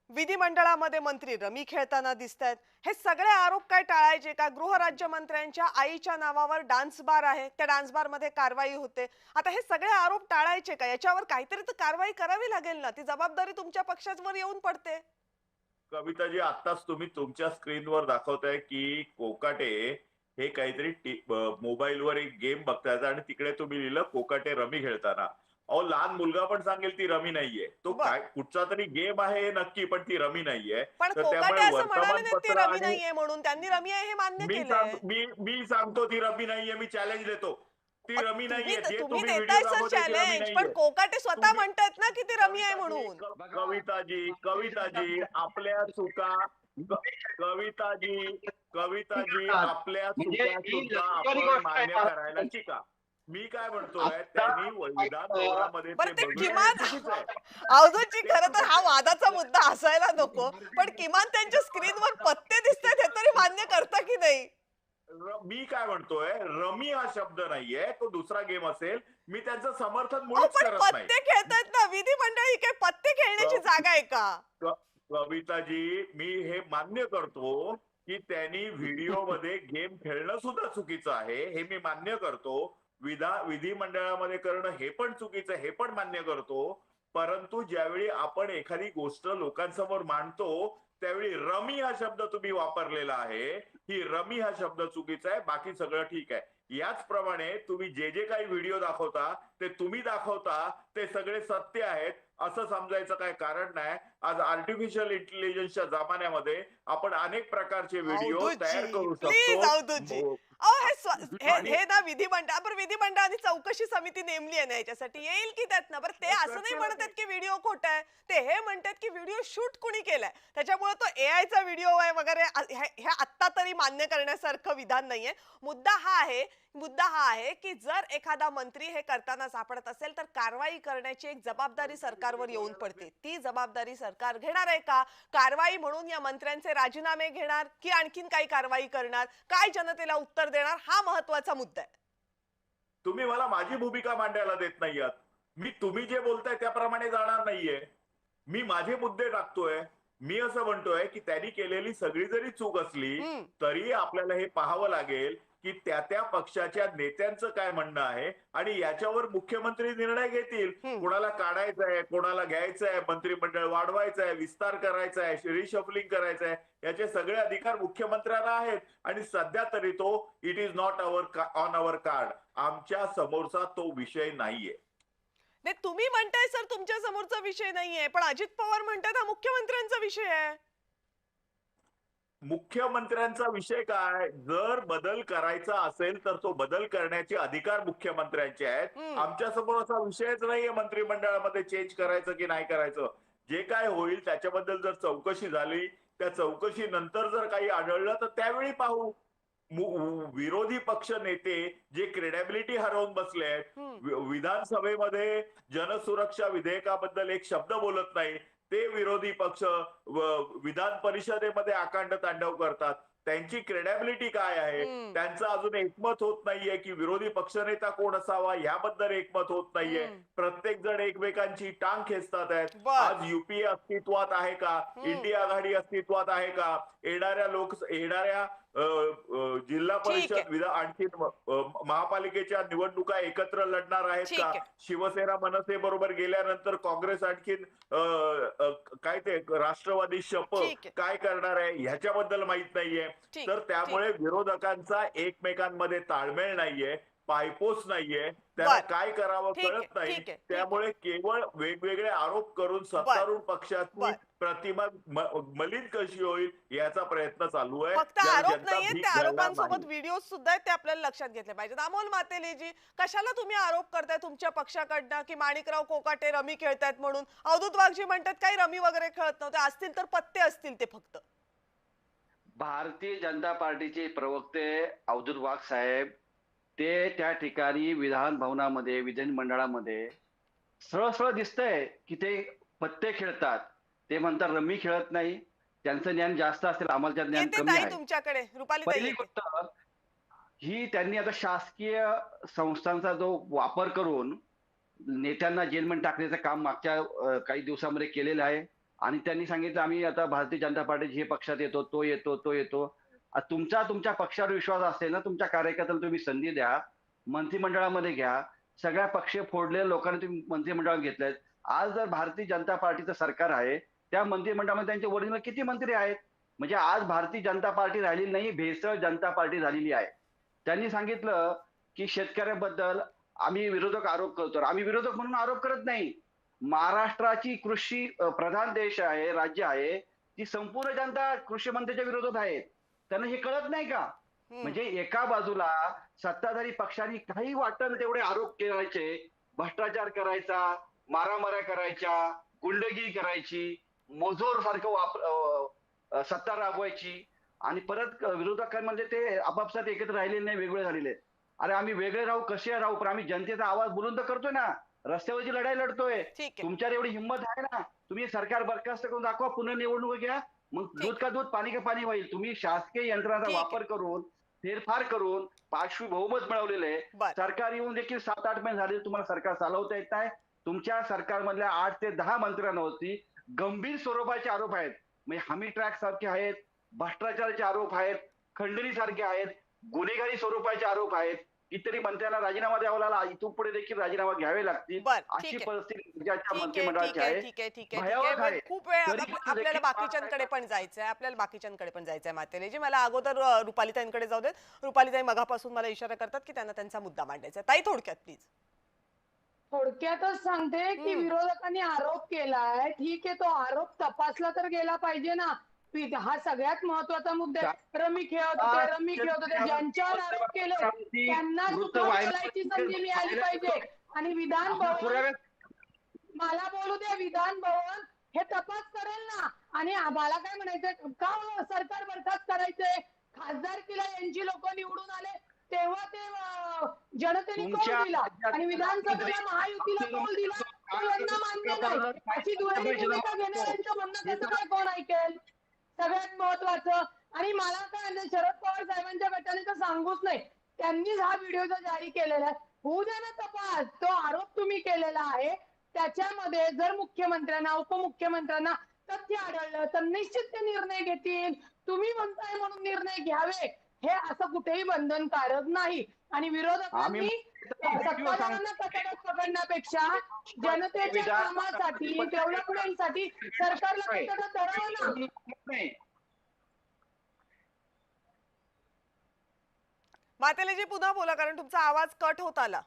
विधिमंडळामध्ये मंत्री रमी खेळताना दिसतात. हे सगळे आरोप काय टाळायचे का? गृहराज्यमंत्र्यांच्या आईच्या नावावर डान्स बार आहे, त्या डान्स बार मध्ये कारवाई होते. आता हे सगळे आरोप टाळायचे का? याच्यावर काहीतरी तर कारवाई करावी लागेल ना. ती जबाबदारी तुमच्या पक्षावर येऊन पडते. कविताजी आत्ताच तुम्ही तुमच्या स्क्रीनवर दाखवताय की कोकाटे हे काहीतरी मोबाईलवर एक गेम बघतायत आणि तिकडे तुम्ही लिहिलं कोकाटे रमी खेळताना. अहो लहान मुलगा पण सांगेल ती रमी नाहीये. तो काय कुठचा तरी गेम आहे नक्की पण ती रमी नाहीये. पण तर कोकाटे त्यामुळे असं म्हणाले नाहीत ती वर्तमानपत्र रमी आणि नाहीये म्हणून. त्यांनी रमी आहे हे मान्य केलंय. मी सांगतो ती रमी नाहीये. मी चॅलेंज देतो ती रमी नाहीये. जे तुम्ही तुम्ही देताय व्हिडिओ सर दाखवताय ती रमी चॅलेंज, नाहीये. पण कोकाटे स्वतः म्हणतात ना की ती रमी आहे म्हणून. कविताजी आपल्या चुका कविताजी आपल्या चुका सुद्धा आपण मान्य करायला शिका. मी काय म्हणतोय त्यांनी विधान भवनामध्ये बरं ते किमान अवधूतजी खरं तर हा वादाचा मुद्दा असायला नको, पण किमान त्यांच्या स्क्रीनवर पत्ते दिसतात हे तरी मान्य करता की नाही? मी काय म्हणतोय रमी हा शब्द नाहीये, तो दुसरा गेम असेल. मी त्यांचं समर्थन मुळीच पण करत नाही. पत्ते खेळतात ना विधिमंडळ, ही काय पत्ते खेळण्याची जागा आहे का? कविताजी मी हे मान्य करतो की त्यांनी व्हिडिओमध्ये गेम खेळणं सुद्धा चुकीचं आहे, हे मी मान्य करतो. विधिमंडळामध्ये करणं हे पण चुकीचं, हे पण मान्य करतो. परंतु ज्यावेळी आपण एखादी गोष्ट लोकांसमोर मांडतो त्यावेळी रमी हा शब्द तुम्ही वापरलेला आहे. ही रमी हा शब्द चुकीचा आहे, बाकी सगळं ठीक आहे. याचप्रमाणे तुम्ही जे काही व्हिडिओ दाखवता ते तुम्ही दाखवता ते सगळे सत्य आहेत असं समजायचं काय कारण नाही. आज आर्टिफिशियल इंटेलिजन्सच्या जमान्यामध्ये आपण अनेक प्रकारचे व्हिडिओ तयार करू शकतो. हे ना विधिमंडळाने चौकशी समिती नेमली आहे ना याच्यासाठी, येईल की त्यात ना. बरं ते असं नाही म्हणतात की व्हिडिओ खोटा आहे, ते हे म्हणतात की व्हिडिओ शूट कुणी केलाय त्याच्यामुळे तो AI चा व्हिडिओ आहे वगैरे. हे आत्ता तरी मान्य करण्यासारखं विधान नाहीये. मुद्दा हा आहे की जर एखादा मंत्री हे करताना सापडत असेल तर कारवाई करण्याची एक जबाबदारी सरकारवर येऊन पडते. ती जबाबदारी सरकार घेणार आहे का? कारवाई म्हणून या मंत्र्यांचे राजीनामे घेणार की आणखीन काही कारवाई करणार? काय जनतेला उत्तर देणार? हा महत्वाचा मुद्दा आहे. तुम्ही मला माझी भूमिका मांडायला देत नाही आहात. मी तुम्ही जे बोलताय त्याप्रमाणे जाणार नाहीये. मी माझे मुद्दे टाकतोय. मी असं म्हणतोय की त्यांनी केलेली सगळी जरी चूक असली तरी आपल्याला हे पाहावं लागेल की त्या त्या पक्षाच्या नेत्यांचं काय म्हणणं आहे आणि याच्यावर मुख्यमंत्री निर्णय घेतील. कोणाला काढायचं आहे, कोणाला घ्यायचं आहे, मंत्रिमंडळ वाढवायचं आहे, विस्तार करायचा आहे, रिशफलिंग करायचं आहे, याचे सगळे अधिकार मुख्यमंत्र्यांना आहेत. आणि सध्या तरी तो it is not on our card, आमच्या समोरचा तो विषय नाहीये. नाही, तुम्ही म्हणताय सर तुमच्या समोरचा विषय नाहीये, पण अजित पवार म्हणतात हा मुख्यमंत्र्यांचा विषय आहे. मुख्यमंत्र्यांचा विषय काय? जर बदल करायचा असेल तर तो बदल करण्याचे अधिकार मुख्यमंत्र्यांचे आहेत. आमच्या समोर असा विषयच नाहीये मंत्रिमंडळामध्ये चेंज करायचं की नाही करायचं. जे काय होईल त्याच्याबद्दल जर चौकशी झाली, त्या चौकशी नंतर जर काही आढळलं तर त्यावेळी पाहू. विरोधी पक्ष नेते जे क्रेडिबिलिटी हरवून बसले आहेत, विधानसभेमध्ये जनसुरक्षा विधेयकाबद्दल एक शब्द बोलत नाही, ते विरोधी पक्ष विधान परिषदेमध्ये अखंड तांडव करतात. त्यांची क्रेडिबिलिटी काय आहे? त्यांचं अजून एकमत होत नाहीये की विरोधी पक्षनेता कोण असावा, याबद्दल एकमत होत नाहीये. प्रत्येक जण एकमेकांची टांग खेचतात आहेत. आज युपीए अस्तित्वात आहे का? इंडिया आघाडी अस्तित्वात आहे का? येणाऱ्या जिल्हा परिषद आणखी महापालिकेच्या निवडणुका एकत्र लढणार आहेत का? शिवसेना मनसे बरोबर गेल्यानंतर काँग्रेस आणखीन काय ते राष्ट्रवादी शपथ काय करणार आहे ह्याच्याबद्दल माहित नाहीये. तर त्यामुळे विरोधकांचा एकमेकांमध्ये ताळमेळ नाहीये, पायपोस नाहीये, त्याला काय करावं कळत नाही. त्यामुळे केवळ वेगवेगळे आरोप करून सत्तारूढ पक्षाची प्रतिमा मलिन कशी होईल याचा प्रयत्न चालू आहे. फक्त आरोप नाहीये, त्या आरोपांसोबत व्हिडिओ सुद्धा आहेत, ते आपल्याला लक्षात घेतले पाहिजेत. अमोल मातेलेजी, कशाला तुम्ही आरोप करताय तुमच्या पक्षाकडनं की माणिकराव कोकाटे रमी खेळतायत म्हणून? अवधूत वाघजी म्हणतात काही रमी वगैरे खेळत नव्हते, असतील तर पत्ते असतील ते फक्त. भारतीय जनता पार्टीचे प्रवक्ते अवधूत वाघ साहेब ते त्या ठिकाणी विधान भवनामध्ये, विधानमंडळामध्ये सरळ दिसतंय की ते पत्ते खेळतात. ते म्हणतात रमी खेळत नाही, त्यांचं ज्ञान जास्त असेल, आम्हाला ज्ञान कमी आहे. तुमच्याकडे पहिली गोष्ट ही, त्यांनी आता शासकीय संस्थांचा जो वापर करून नेत्यांना जेलमध्ये टाकण्याचं काम मागच्या काही दिवसामध्ये केलेलं आहे. आणि त्यांनी सांगितलं आम्ही आता भारतीय जनता पार्टी हे पक्षात येतो, तो येतो. तुमच्या पक्षावर विश्वास असेल ना, तुमच्या कार्यकर्त्याला तुम्ही संधी द्या, मंत्रिमंडळामध्ये घ्या. सगळ्या पक्ष फोडलेल्या लोकांनी तुम्ही मंत्रिमंडळात घेतलेत. आज जर भारतीय जनता पार्टीचं सरकार आहे, त्या मंत्रिमंडळामध्ये त्यांचे ओरिजिनल किती मंत्री आहेत? म्हणजे आज भारतीय जनता पार्टी राहिलेली नाही, भेसळ जनता पार्टी झालेली आहे. त्यांनी सांगितलं की शेतकऱ्याबद्दल आम्ही विरोधक आरोप करतो. आम्ही विरोधक म्हणून आरोप करत नाही. महाराष्ट्राची कृषी प्रधान देश आहे, राज्य आहे, ती संपूर्ण जनता कृषी मंत्र्याच्या विरोधात आहे. त्यांना हे कळत नाही का? म्हणजे एका बाजूला सत्ताधारी पक्षांनी काही वाटतं तेवढे आरोप करायचे, भ्रष्टाचार करायचा, मारामाऱ्या करायच्या, गुंडगिरी करायची, मोजोर सारखं सत्ता राबवायची. आणि परत विरोधकांमध्ये ते आपापसात एकत्र राहिले नाही, वेगळे झालेले. अरे आम्ही वेगळे राहू, कसे राहू, पण आम्ही जनतेचा आवाज बुलंद करतोय ना, रस्त्यावरची लढाई लढतोय. तुमच्यावर एवढी हिंमत आहे ना, तुम्ही सरकार बरखास्त करून दाखवा, पुनर्निवडणूक घ्या, मग दूध का दूध पाणी का पाणी होईल. तुम्ही शासकीय यंत्रणाचा वापर करून, फेरफार करून पाचवी बहुमत मिळवलेलं आहे. सरकार येऊन देखील 7-8 महिने झाले, तुम्हाला सरकार चालवता येत नाही. तुमच्या सरकारमधल्या 8 ते 10 मंत्र्यांवरती गंभीर स्वरूपाचे आरोप आहेत. म्हणजे हमी ट्रॅक सारखे आहेत, भ्रष्टाचाराचे आरोप आहेत, खंडणी सारखे आहेत, गुन्हेगारी स्वरूपाचे आरोप आहेत. इतरी मंत्र्यांना राजीनामा द्यावा लागला, इथून पुढे देखील राजीनामा घ्यावे लागतील. अशी परिस्थिती मंत्रिमंडळाची आहे. खूप वेळ आपल्याला बाकीच्यांकडे पण जायचंय. मातेलेजी, मला अगोदर रुपालीताईंकडे जाऊ देत. रुपालीताई मगापासून मला इशारा करतात की त्यांना त्यांचा मुद्दा मांडायचा. ताई थोडक्यात प्लीज. थोडक्यातच सांगते की विरोधकांनी आरोप केलाय, ठीक आहे, तो आरोप तपासला तर गेला पाहिजे ना. हा सगळ्यात महत्वाचा मुद्दा आहे. रमी खेळत होते, ज्यांच्यावर आरोप केले त्यांना सुद्धा बोलायची संधी मिळाली पाहिजे. आणि विधान भवन, मला बोलू द्या, विधान भवन हे तपास करेल ना. आणि मला काय म्हणायचंय, का सरकार बरखास्त करायचंय? खासदारकीला यांची लोक निवडून आले तेव्हा ते जनतेने कौल दिला आणि विधानसभेला महायुतीला कौल दिला, यांना मान्य नाही. अशी दुहेरी भूमिका घेणाऱ्यांचं म्हणणं कसं काय कोण ऐकेल? सगळ्यात महत्वाचं. आणि मला काय, शरद पवार साहेबांच्या गटाने तर सांगूच नाही, त्यांनीच हा व्हिडिओ जो जारी केलेला आहे, होऊ द्या ना तपास. तो आरोप तुम्ही केलेला आहे त्याच्यामध्ये जर मुख्यमंत्र्यांना, उपमुख्यमंत्र्यांना तथ्य आढळलं तर निश्चित ते निर्णय घेतील. तुम्ही म्हणताय म्हणून निर्णय घ्यावे हे असं कुठेही बंधनकारक नाही. आणि विरोधकांनी सत्ताधाऱ्यांना कचाट्यात पकडण्यापेक्षा जनतेच्या कामासाठी डेव्हलपमेंटसाठी सरकारला कचाट्यात धरावं ना. मातेलेजी पुन्हा बोला, कारण तुमचा आवाज कट होत आला.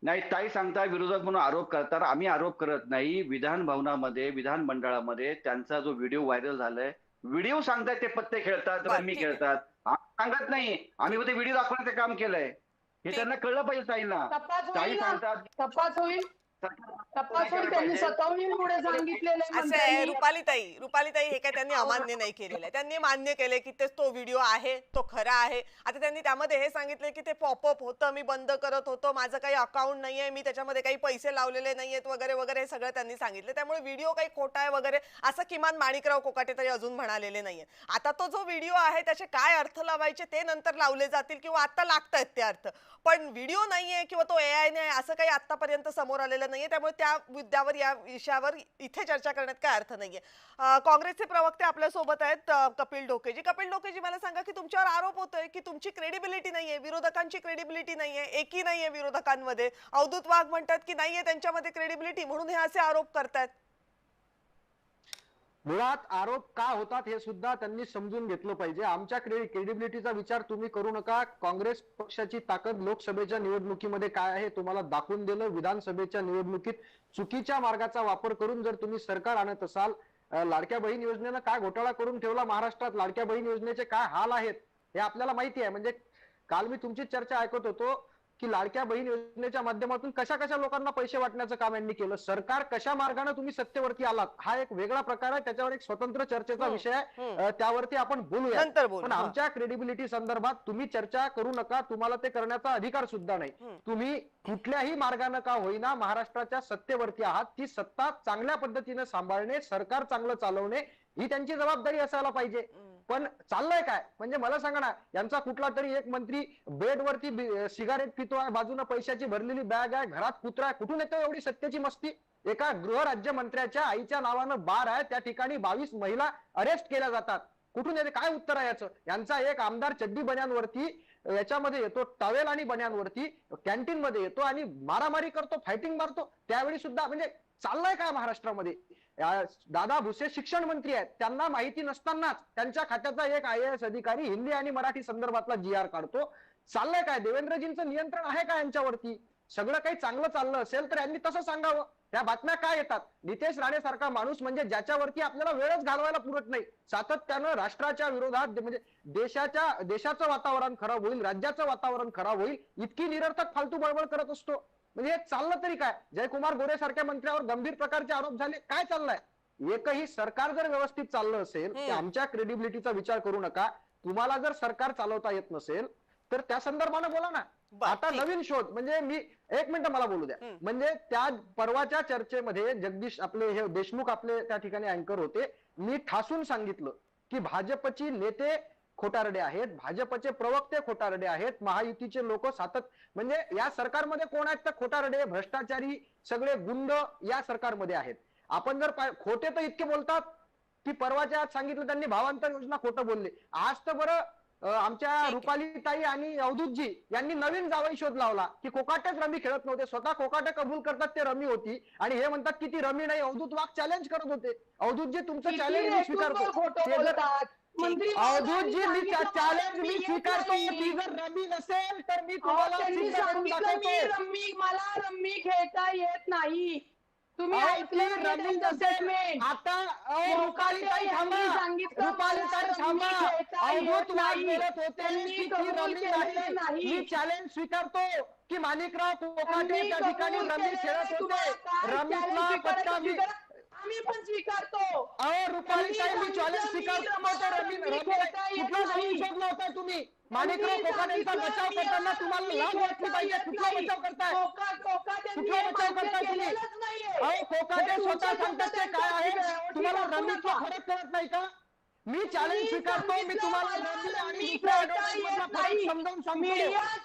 नाही, ताई सांगता विरोधक म्हणून आरोप करतात. आम्ही आरोप करत नाही. विधान भवनामध्ये विधानमंडळामध्ये त्यांचा जो व्हिडिओ व्हायरल झालाय, व्हिडिओ सांगतायत ते पत्ते खेळतात, रमी खेळतात. सांगत नाही आम्ही ते व्हिडिओ दाखवण्याचं काम केलंय. हे त्यांना कळलं पाहिजे ताईंना. ताई सांगतात तपास होईल. त्यांनी स्वतःहून पुढे सांगितलेलं असं आहे रुपालीताई, हे काय त्यांनी अमान्य नाही केलेलं आहे. त्यांनी मान्य केलंय की तो व्हिडिओ आहे, तो खरा आहे. आता त्यांनी त्यामध्ये हे सांगितलं की ते पॉपअप होतं, मी बंद करत होतो, माझं काही अकाउंट नाहीये, मी त्याच्यामध्ये काही पैसे लावलेले नाहीयेत वगैरे वगैरे, हे सगळं त्यांनी सांगितलं. त्यामुळे व्हिडिओ काही खोटा आहे वगैरे असं किमान माणिकराव कोकाटे तरी अजून म्हणालेले नाहीये. आता तो जो व्हिडिओ आहे त्याचे काय अर्थ लावायचे ते नंतर लावले जातील किंवा आता लागतायत ते अर्थ, पण व्हिडिओ नाहीये किंवा तो AI नाही असं काही आतापर्यंत समोर आलेलं नाहीये. त्यामुळे त्या मुद्द्यावर, या विषयावर इथे चर्चा करण्यात काय अर्थ नाहीये. काँग्रेसचे प्रवक्ते आपल्या सोबत आहेत, कपिल ढोकेजी. कपिल ढोकेजी, मला सांगा की तुमच्यावर आरोप होतोय की तुमची क्रेडिबिलिटी नाहीये, विरोधकांची क्रेडिबिलिटी नाहीये, एकी नाहीये विरोधकांमध्ये. अवधूत वाघ म्हणतात की नाहीये त्यांच्यामध्ये क्रेडिबिलिटी, म्हणून हे असे आरोप करतायत. मुळात आरोप का होतात हे सुद्धा त्यांनी समजून घेतलं पाहिजे. आमच्या क्रेडिबिलिटीचा विचार तुम्ही करू नका. काँग्रेस पक्षाची ताकद लोकसभेच्या निवडणुकीमध्ये काय आहे तुम्हाला दाखवून दिलं. विधानसभेच्या निवडणुकीत चुकीच्या मार्गाचा वापर करून जर तुम्ही सरकार आणत असाल, लाडक्या बहीण योजनेनं काय घोटाळा करून ठेवला महाराष्ट्रात, लाडक्या बहीण योजनेचे काय हाल आहेत हे आपल्याला माहिती आहे. म्हणजे काल मी तुमची चर्चा ऐकत होतो की लाडक्या बहीण योजनेच्या माध्यमातून कशा कशा लोकांना पैसे वाटण्याचं काम यांनी केलं. सरकार कशा मार्गाने तुम्ही सत्तेवरती आलात हा एक वेगळा प्रकार आहे, त्याच्यावर एक स्वतंत्र चर्चेचा विषय आहे, त्यावरती आपण बोलूया. पण आमच्या क्रेडिबिलिटी संदर्भात तुम्ही चर्चा करू नका. तुम्हाला ते करण्याचा अधिकार सुद्धा नाही. तुम्ही कुठल्याही मार्गाने का होईना महाराष्ट्राच्या सत्तेवरती आहात. ती सत्ता चांगल्या पद्धतीने सांभाळणे, सरकार चांगलं चालवणे ही त्यांची जबाबदारी असायला पाहिजे. पण चाललंय काय म्हणजे मला सांगा ना, यांचा कुठला तरी एक मंत्री बेडवरती सिगारेट पितो आहे, बाजूने पैशाची भरलेली बॅग आहे, घरात कुत्रा आहे. कुठून येतो एवढी सत्तेची मस्ती? एका गृहराज्यमंत्र्याच्या आईच्या नावानं बार आहे, त्या ठिकाणी 22 महिला अरेस्ट केल्या जातात. कुठून येते? काय उत्तर आहे याचं? यांचा एक आमदार चड्डी बन्यांवरती, याच्यामध्ये येतो टॉवेल आणि बन्यांवरती, कॅन्टीन मध्ये येतो आणि मारामारी करतो, फायटिंग मारतो. त्यावेळी सुद्धा म्हणजे चाललंय काय महाराष्ट्रामध्ये? दादा भुसे शिक्षण मंत्री आहेत, त्यांना माहिती नसतानाच त्यांच्या खात्याचा एक IAS अधिकारी हिंदी आणि मराठी संदर्भातला GR काढतो. चाललंय काय? देवेंद्रजींचं नियंत्रण आहे का यांच्यावरती? सगळं काही चांगलं चाललं असेल तर यांनी तसं सांगावं. त्या बातम्या काय येतात? नितेश राणे सारखा माणूस म्हणजे ज्याच्यावरती आपल्याला वेळच घालवायला पुरत नाही, सातत्यानं राष्ट्राच्या विरोधात म्हणजे देशाचं वातावरण खराब होईल, राज्याचं वातावरण खराब होईल इतकी निरर्थक फालतू बळबळ करत असतो. म्हणजे हे चाललं तरी काय? जयकुमार गोरे सारख्या मंत्र्यावर गंभीर प्रकारचे आरोप झाले. काय चाललंय? एकही सरकार जर व्यवस्थित चाललं असेल तर आमच्या क्रेडिबिलिटीचा विचार करू नका. तुम्हाला जर सरकार चालवता येत नसेल तर त्या संदर्भाने बोला ना. आता नवीन शोध म्हणजे मी एक मिनिट मला बोलू द्या. म्हणजे त्या परवाच्या चर्चेमध्ये जगदीश आपले हे देशमुख आपले त्या ठिकाणी अँकर होते. मी ठासून सांगितलं की भाजपची नेते खोटारडे आहेत, भाजपचे प्रवक्ते खोटारडे आहेत, महायुतीचे लोक म्हणजे या सरकारमध्ये कोण आहेत तर खोटारडे, भ्रष्टाचारी, सगळे गुंड या सरकारमध्ये आहेत. आपण जर खोटे तर इतके बोलतात की परवाच्या आज सांगितलं त्यांनी भावांतर योजना खोटं बोलले. आज तर बरं आमच्या रुपालीताई आणि अवधूतजी यांनी नवीन जावई शोध लावला की कोकाटेच रमी खेळत नव्हते. स्वतः कोकाटे कबूल करतात ते रमी होती आणि हे म्हणतात की ती रमी नाही. अवधूत वाघ चॅलेंज करत होते. अवधूतजी तुमचं चॅलेंज मी स्वीकारतो. अवधूतजी मी चॅलेंज मी स्वीकारतो. ती जर रमी नसेल तर मी तुम्हाला मला रम्मी खेळता येत नाही. तुम्ही ऐकलं स्टेटमेंट? आता रुपालीताई थांबा, रुपालीताई थांबा. अवधूत वाघ बोलत होते की ती रमी नाही. मी चॅलेंज स्वीकारतो की माणिकराव कोकाटे त्या ठिकाणी रमी खेळत होते. रमीचा पत्ता आम्ही पण स्वीकारतो. रुपालीताई मी चॅलेंज स्वीकारतो. कुठला जाऊन शोधला होता तुम्ही? माणिकराव कोकाटेंचा बचाव करताना तुम्हाला लाज वाटली पाहिजे. कुठला बचाव करताय? कुठला बचाव करताय तुम्ही? कोकाटे स्वतः सांगतात ते काय आहे? तुम्हाला रमीचा फरक कळत नाही का? मी चॅलेंज स्वीकारतो. मी तुम्हाला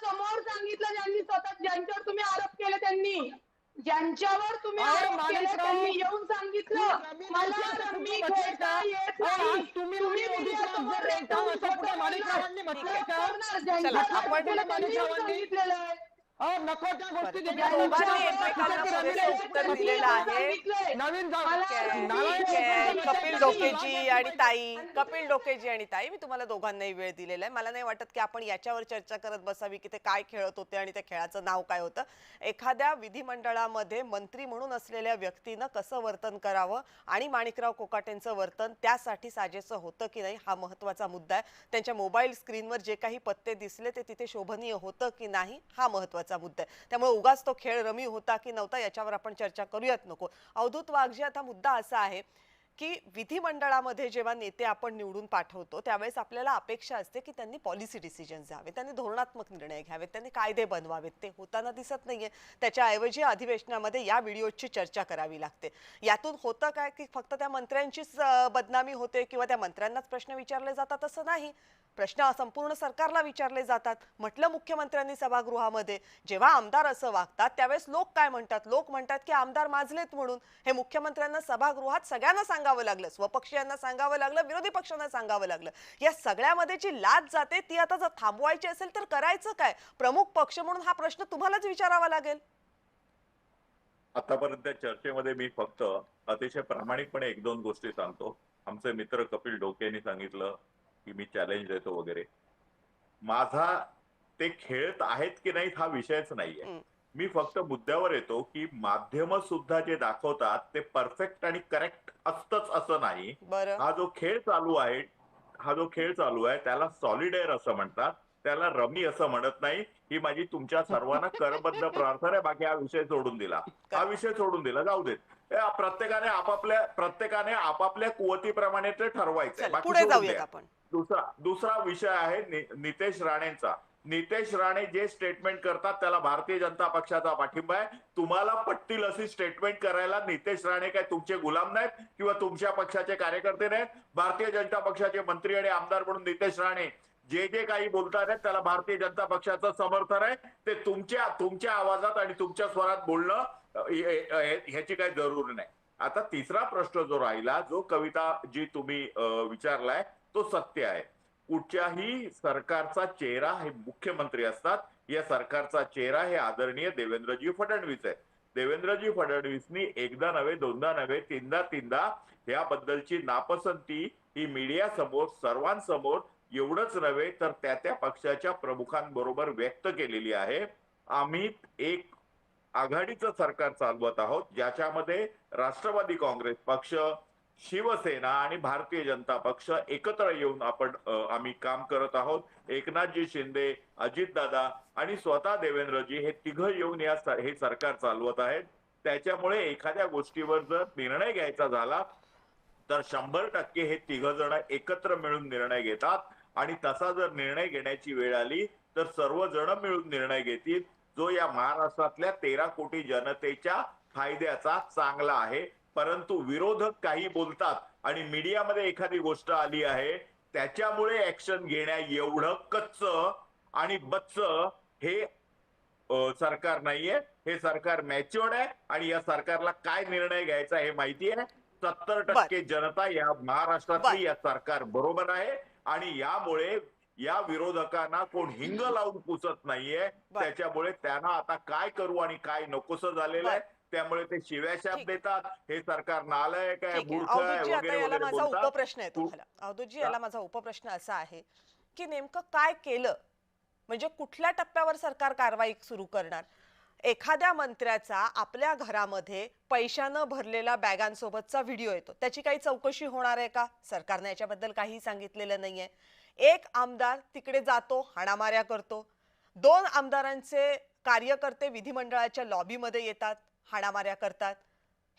समोर सांगितलं ज्यांनी स्वतः, ज्यांच्यावर तुम्ही आरोप केले त्यांनी. ज्यांच्यावर तुम्ही अरे आरोप केले माणिकराव, त्यांनी येऊन सांगितलं रमी मला म्हटलं तर रमी कुठं खेळता म्हटलंय येत का? नाही. आज तुम्ही तुम्ही रमी मीडियासमोर ऑडिटला येऊन रेटाव असं कुठं खोटं माणिकरावांनी बोलणार. म्हटलंय लोक का? करणार. चला, ज्यांच्यावर आपण आरोप केले त्यांनी येऊन माणिकरावांनी सांगितलेलं आहे. नको त्या गोष्टी तुम्ही देतात. दोघांनी ज्यांच्यावर एकमेकांना आरोप पुरेसं केले उत्तर त्यांनी दिलेलं येऊन आहे. सांगितलंय. नवीन मला रमी ठीक खेळता आहे. येत कपिल नाही. डोकेजी आणि ताई, कपिल डोकेजी आणि ताई, मी तुम्हाला दोघांनाही वेळ दिलेला आहे. मला नाही वाटत की आपण याच्यावर चर्चा करत बसावी की ते काय खेळत होते आणि त्या खेळाचं नाव काय होतं. एखाद्या विधिमंडळामध्ये मंत्री म्हणून असलेल्या व्यक्तीनं कसं वर्तन करावं आणि माणिकराव कोकाटेंचं वर्तन त्यासाठी साजेसं होतं की नाही हा महत्त्वाचा मुद्दा आहे. त्यांच्या मोबाईल स्क्रीनवर जे काही पत्ते दिसले ते तिथे शोभनीय होतं की नाही हा महत्त्वाचा मुद्दा आहे. त्यामुळे उगाच तो खेळ रमी होता की नव्हता याच्यावर आपण चर्चा करूयात नको. अवधूत वाघजी, आता मुद्दा असा आहे की विधिमंडळामध्ये जेव्हा नेते आपण निवडून पाठवतो त्यावेळेस आपल्याला अपेक्षा असते की त्यांनी पॉलिसी डिसिजन्स घ्यावे, त्यांनी धोरणात्मक निर्णय घ्यावेत, त्यांनी कायदे बनवावेत. ते होताना दिसत नाहीये. त्याच्याऐवजी अधिवेशनामध्ये या व्हिडिओची चर्चा करावी लागते. यातून होतं काय की फक्त त्या मंत्र्यांचीच बदनामी होते किंवा त्या मंत्र्यांनाच प्रश्न विचारले जातात असं नाही. प्रश्न संपूर्ण सरकारला विचारले जातात. म्हटलं मुख्यमंत्र्यांनी सभागृहामध्ये, जेव्हा आमदार असं वागतात त्यावेळेस लोक काय म्हणतात? लोक म्हणतात की आमदार माजलेत म्हणून. हे मुख्यमंत्र्यांना सभागृहात सगळ्यांना सांगावं लागलं, स्वपक्षीयांना सांगावं लागलं, विरोधी पक्षांना सांगावं लागलं. या सगळ्यामध्ये जी लाज जाते ती आता जर थांबवायची असेल तर करायचं काय? प्रमुख पक्ष म्हणून हा प्रश्न तुम्हालाच विचारावा लागेल. आतापर्यंत चर्चेमध्ये मी फक्त अतिशय प्रामाणिकपणे एक दोन गोष्टी सांगतो. आमचे मित्र कपिल डोके यांनी सांगितलं की मी चॅलेंज देतो वगैरे. माझा ते खेळत आहेत की नाहीत हा विषयच नाहीये. मी फक्त मुद्द्यावर येतो की माध्यम सुद्धा जे दाखवतात ते परफेक्ट आणि करेक्ट असतच असं नाही. हा जो खेळ चालू आहे त्याला सॉलिडेअर असं म्हणतात, त्याला रमी असं म्हणत नाही. ही माझी तुमच्या सर्वांना करबद्ध प्रार्थना आहे. बाकी हा विषय सोडून दिला, जाऊ देत. प्रत्येकाने आपापल्या कुवतीप्रमाणे ते ठरवायचं. बाकी पुढे सोडून जाऊयात द्या. आपण. दुसरा विषय आहे नितेश राणेंचा. नितेश राणे जे स्टेटमेंट करतात त्याला भारतीय जनता पक्षाचा पाठिंबा आहे. तुम्हाला पटतील अशी स्टेटमेंट करायला नितेश राणे काय तुमचे गुलाम नाहीत किंवा तुमच्या पक्षाचे कार्यकर्ते नाहीत. भारतीय जनता पक्षाचे मंत्री आणि आमदार म्हणून नितेश राणे जे काही बोलतात आहेत त्याला भारतीय जनता पक्षाचं समर्थन आहे. ते तुमच्या आवाजात आणि तुमच्या स्वरात बोलणं ह्याची काही जरूर नाही. आता तिसरा प्रश्न जो राहिला, जो कविता जी तुम्ही विचारलाय तो सत्य आहे. कुठच्याही सरकारचा चेहरा हे मुख्यमंत्री असतात. या सरकारचा चेहरा हे आदरणीय देवेंद्रजी फडणवीस आहेत. देवेंद्रजी फडणवीसनी एकदा नव्हे, दोनदा नव्हे, तीनदा याबद्दलची नापसंती ही मीडिया समोर, सर्वांसमोर, एवढंच नव्हे तर त्या पक्षाच्या प्रमुखांबरोबर व्यक्त केलेली आहे. आम्ही एक आघाडीचं सरकार चालवत आहोत ज्याच्यामध्ये राष्ट्रवादी काँग्रेस पक्ष, शिवसेना आणि भारतीय जनता पक्ष एकत्र येऊन आम्ही काम करत आहोत. एकनाथजी शिंदे, अजितदादा आणि स्वतः देवेंद्रजी हे तिघं येऊन हे सरकार चालवत आहेत. त्याच्यामुळे एखाद्या गोष्टीवर जर निर्णय घ्यायचा झाला तर 100% हे तिघ जण एकत्र मिळून निर्णय घेतात आणि तसा जर निर्णय घेण्याची वेळ आली तर सर्वजण मिळून निर्णय घेतील जो या महाराष्ट्रातल्या 13 कोटी जनतेच्या फायद्याचा चांगला आहे. परंतु विरोधक काही बोलतात आणि मीडियामध्ये एखादी गोष्ट आली आहे त्याच्यामुळे ऍक्शन घेण्या एवढं कच्च आणि बच्च हे सरकार नाहीये. हे सरकार मॅच्युअर्ड आहे आणि या सरकारला काय निर्णय घ्यायचा हे माहिती आहे. 70% जनता या महाराष्ट्रातली या सरकार बरोबर आहे आणि यामुळे या विरोधकांना कोण हिंग लावून पुसत नाहीये. त्याच्यामुळे त्यांना आता काय करू आणि काय नकोस झालेलं आहे. त्यामुळे ते शिव्याशाप देतात. हे सरकार नालायक आहे, मूर्ख आहे वगैरे वगैरे बोलतात. उपप्रश्न आहे तुम्हाला. अवधूतजी, याला माझा उपप्रश्न असा आहे की नेमकं काय केलं, म्हणजे कुठल्या टप्प्यावर सरकार कारवाई सुरू करणार? एखाद्या मंत्र्याचा आपल्या घरामध्ये पैशानं भरलेला बॅगांसोबतचा व्हिडिओ येतो, त्याची काही चौकशी होणार आहे का? सरकारने याच्याबद्दल काही सांगितलेलं नाहीये. एक आमदार तिकडे जातो, हाणामाऱ्या करतो. 2 आमदारांचे कार्यकर्ते विधिमंडळाच्या लॉबीमध्ये येतात, हाणामाऱ्या करतात.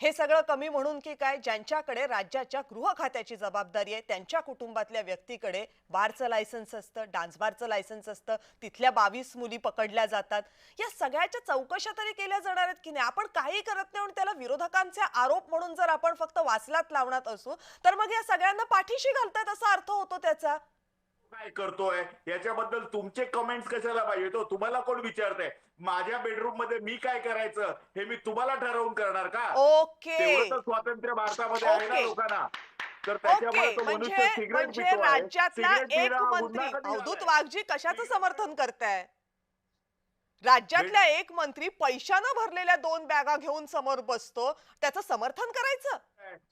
हे सगळं कमी म्हणून की काय, ज्यांच्याकडे राज्याच्या गृह खात्याची जबाबदारी आहे त्यांच्या कुटुंबातल्या व्यक्तीकडे बारचं लायसन्स असतं, डान्स बारचं लायसन्स असतं, तिथल्या 22 मुली पकडल्या जातात. या सगळ्याच्या चौकशा तरी केल्या जाणार आहेत की नाही? आपण काही करत नाही आणि त्याला विरोधकांचे आरोप म्हणून जर आपण फक्त वासलात लावण्यात असू तर मग या सगळ्यांना पाठीशी घालतात असा अर्थ होतो त्याचा. काय करतोय याच्याबद्दल तुमचे कमेंट्स कशाला पाहिजे? तो तुम्हाला कोण विचारतंय? माझ्या बेडरूम मध्ये मी काय करायचं हे मी तुम्हाला ठरवून करणार का? ओके तेवढं तर स्वातंत्र्य भारतामध्ये आहे ना ओके. लोकांना. तर त्याच्यामुळे ओके तो म्हणजे मनुष्य सिगरेट म्हणजे पितोय. राज्यातला सिगरेट एक पिणं हा गुन्हा मंत्री कधी अवधूत झालाय? वाघजी कशाचं समर्थन करताय? राज्यातला एक मंत्री पैशानं भरलेल्या 2 बॅगा घेऊन समोर बसतो, त्याचं समर्थन करायचं?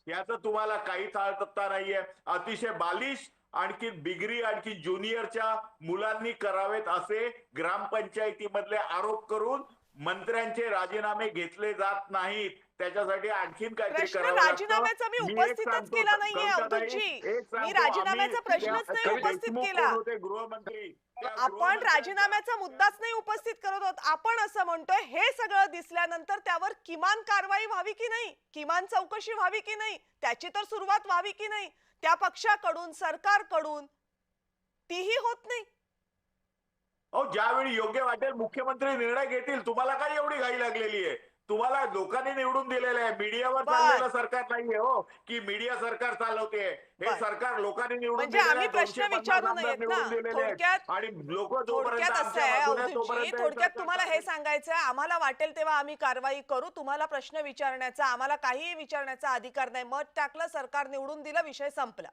याचं तुम्हाला काहीच अर्थता नाहीये. अतिशय बालिश आणखी बिगरी आणखी ज्युनियरच्या मुलांनी करावेत असे ग्रामपंचायतीमधले आरोप करून मंत्र्यांचे राजीनामे घेतले जात नाहीत. त्याच्यासाठी आणखीन काहीतरी प्रश्न करावं लागतं. राजीनाम्याचा मी एक उपस्थितच सांगतो, केला नाहीये कविताताई, अवधूतजी. एक सांगतो, मी राजीनाम्याचा आम्ही प्रश्नच त्या नाही उपस्थित देशमुख केला. कोण होते गृहमंत्री? त्या आपण गृहमंत्र्यांचा- राजीनाम्याचा मुद्दाच नाही उपस्थित करत आहोत. आपण असं म्हणतोय हे सगळं दिसल्यानंतर त्यावर किमान कारवाई व्हावी की नाही, किमान चौकशी व्हावी की नाही, त्याची तर सुरुवात व्हावी की नाही, त्या पक्षाकडून सरकारकडून तीही होत नाही. अहो ज्यावेळी योग्य वाटेल मुख्यमंत्री निर्णय घेतील. तुम्हाला काय एवढी घाई लागलेली आहे? तुम्हाला लोकांनी निवडून दिलेलं आहे. मीडियावर बर. चाललेलं सरकार नाहीये हो की मीडिया सरकार चालवते. हे बर. सरकार लोकांनी निवडून म्हणजे दिलेलं आम्ही आहे. प्रश्न 250 विचारू आमदार नयेत ना. निवडून दिलेले आहेत. थोडक्यात आणि लोक जोपर्यंत थोडक्यात असं आमच्या आहे बाजूने आहेत, अवधूतजी, तोपर्यंत हे थोडक्यात सरकार तुम्हाला हे सांगायचंय आम्हाला वाटेल तेव्हा आम्ही कारवाई करू, तुम्हाला प्रश्न विचारण्याचा आम्हाला काहीही विचारण्याचा अधिकार नाही. मत टाकलं, सरकार निवडून दिलं, विषय संपला.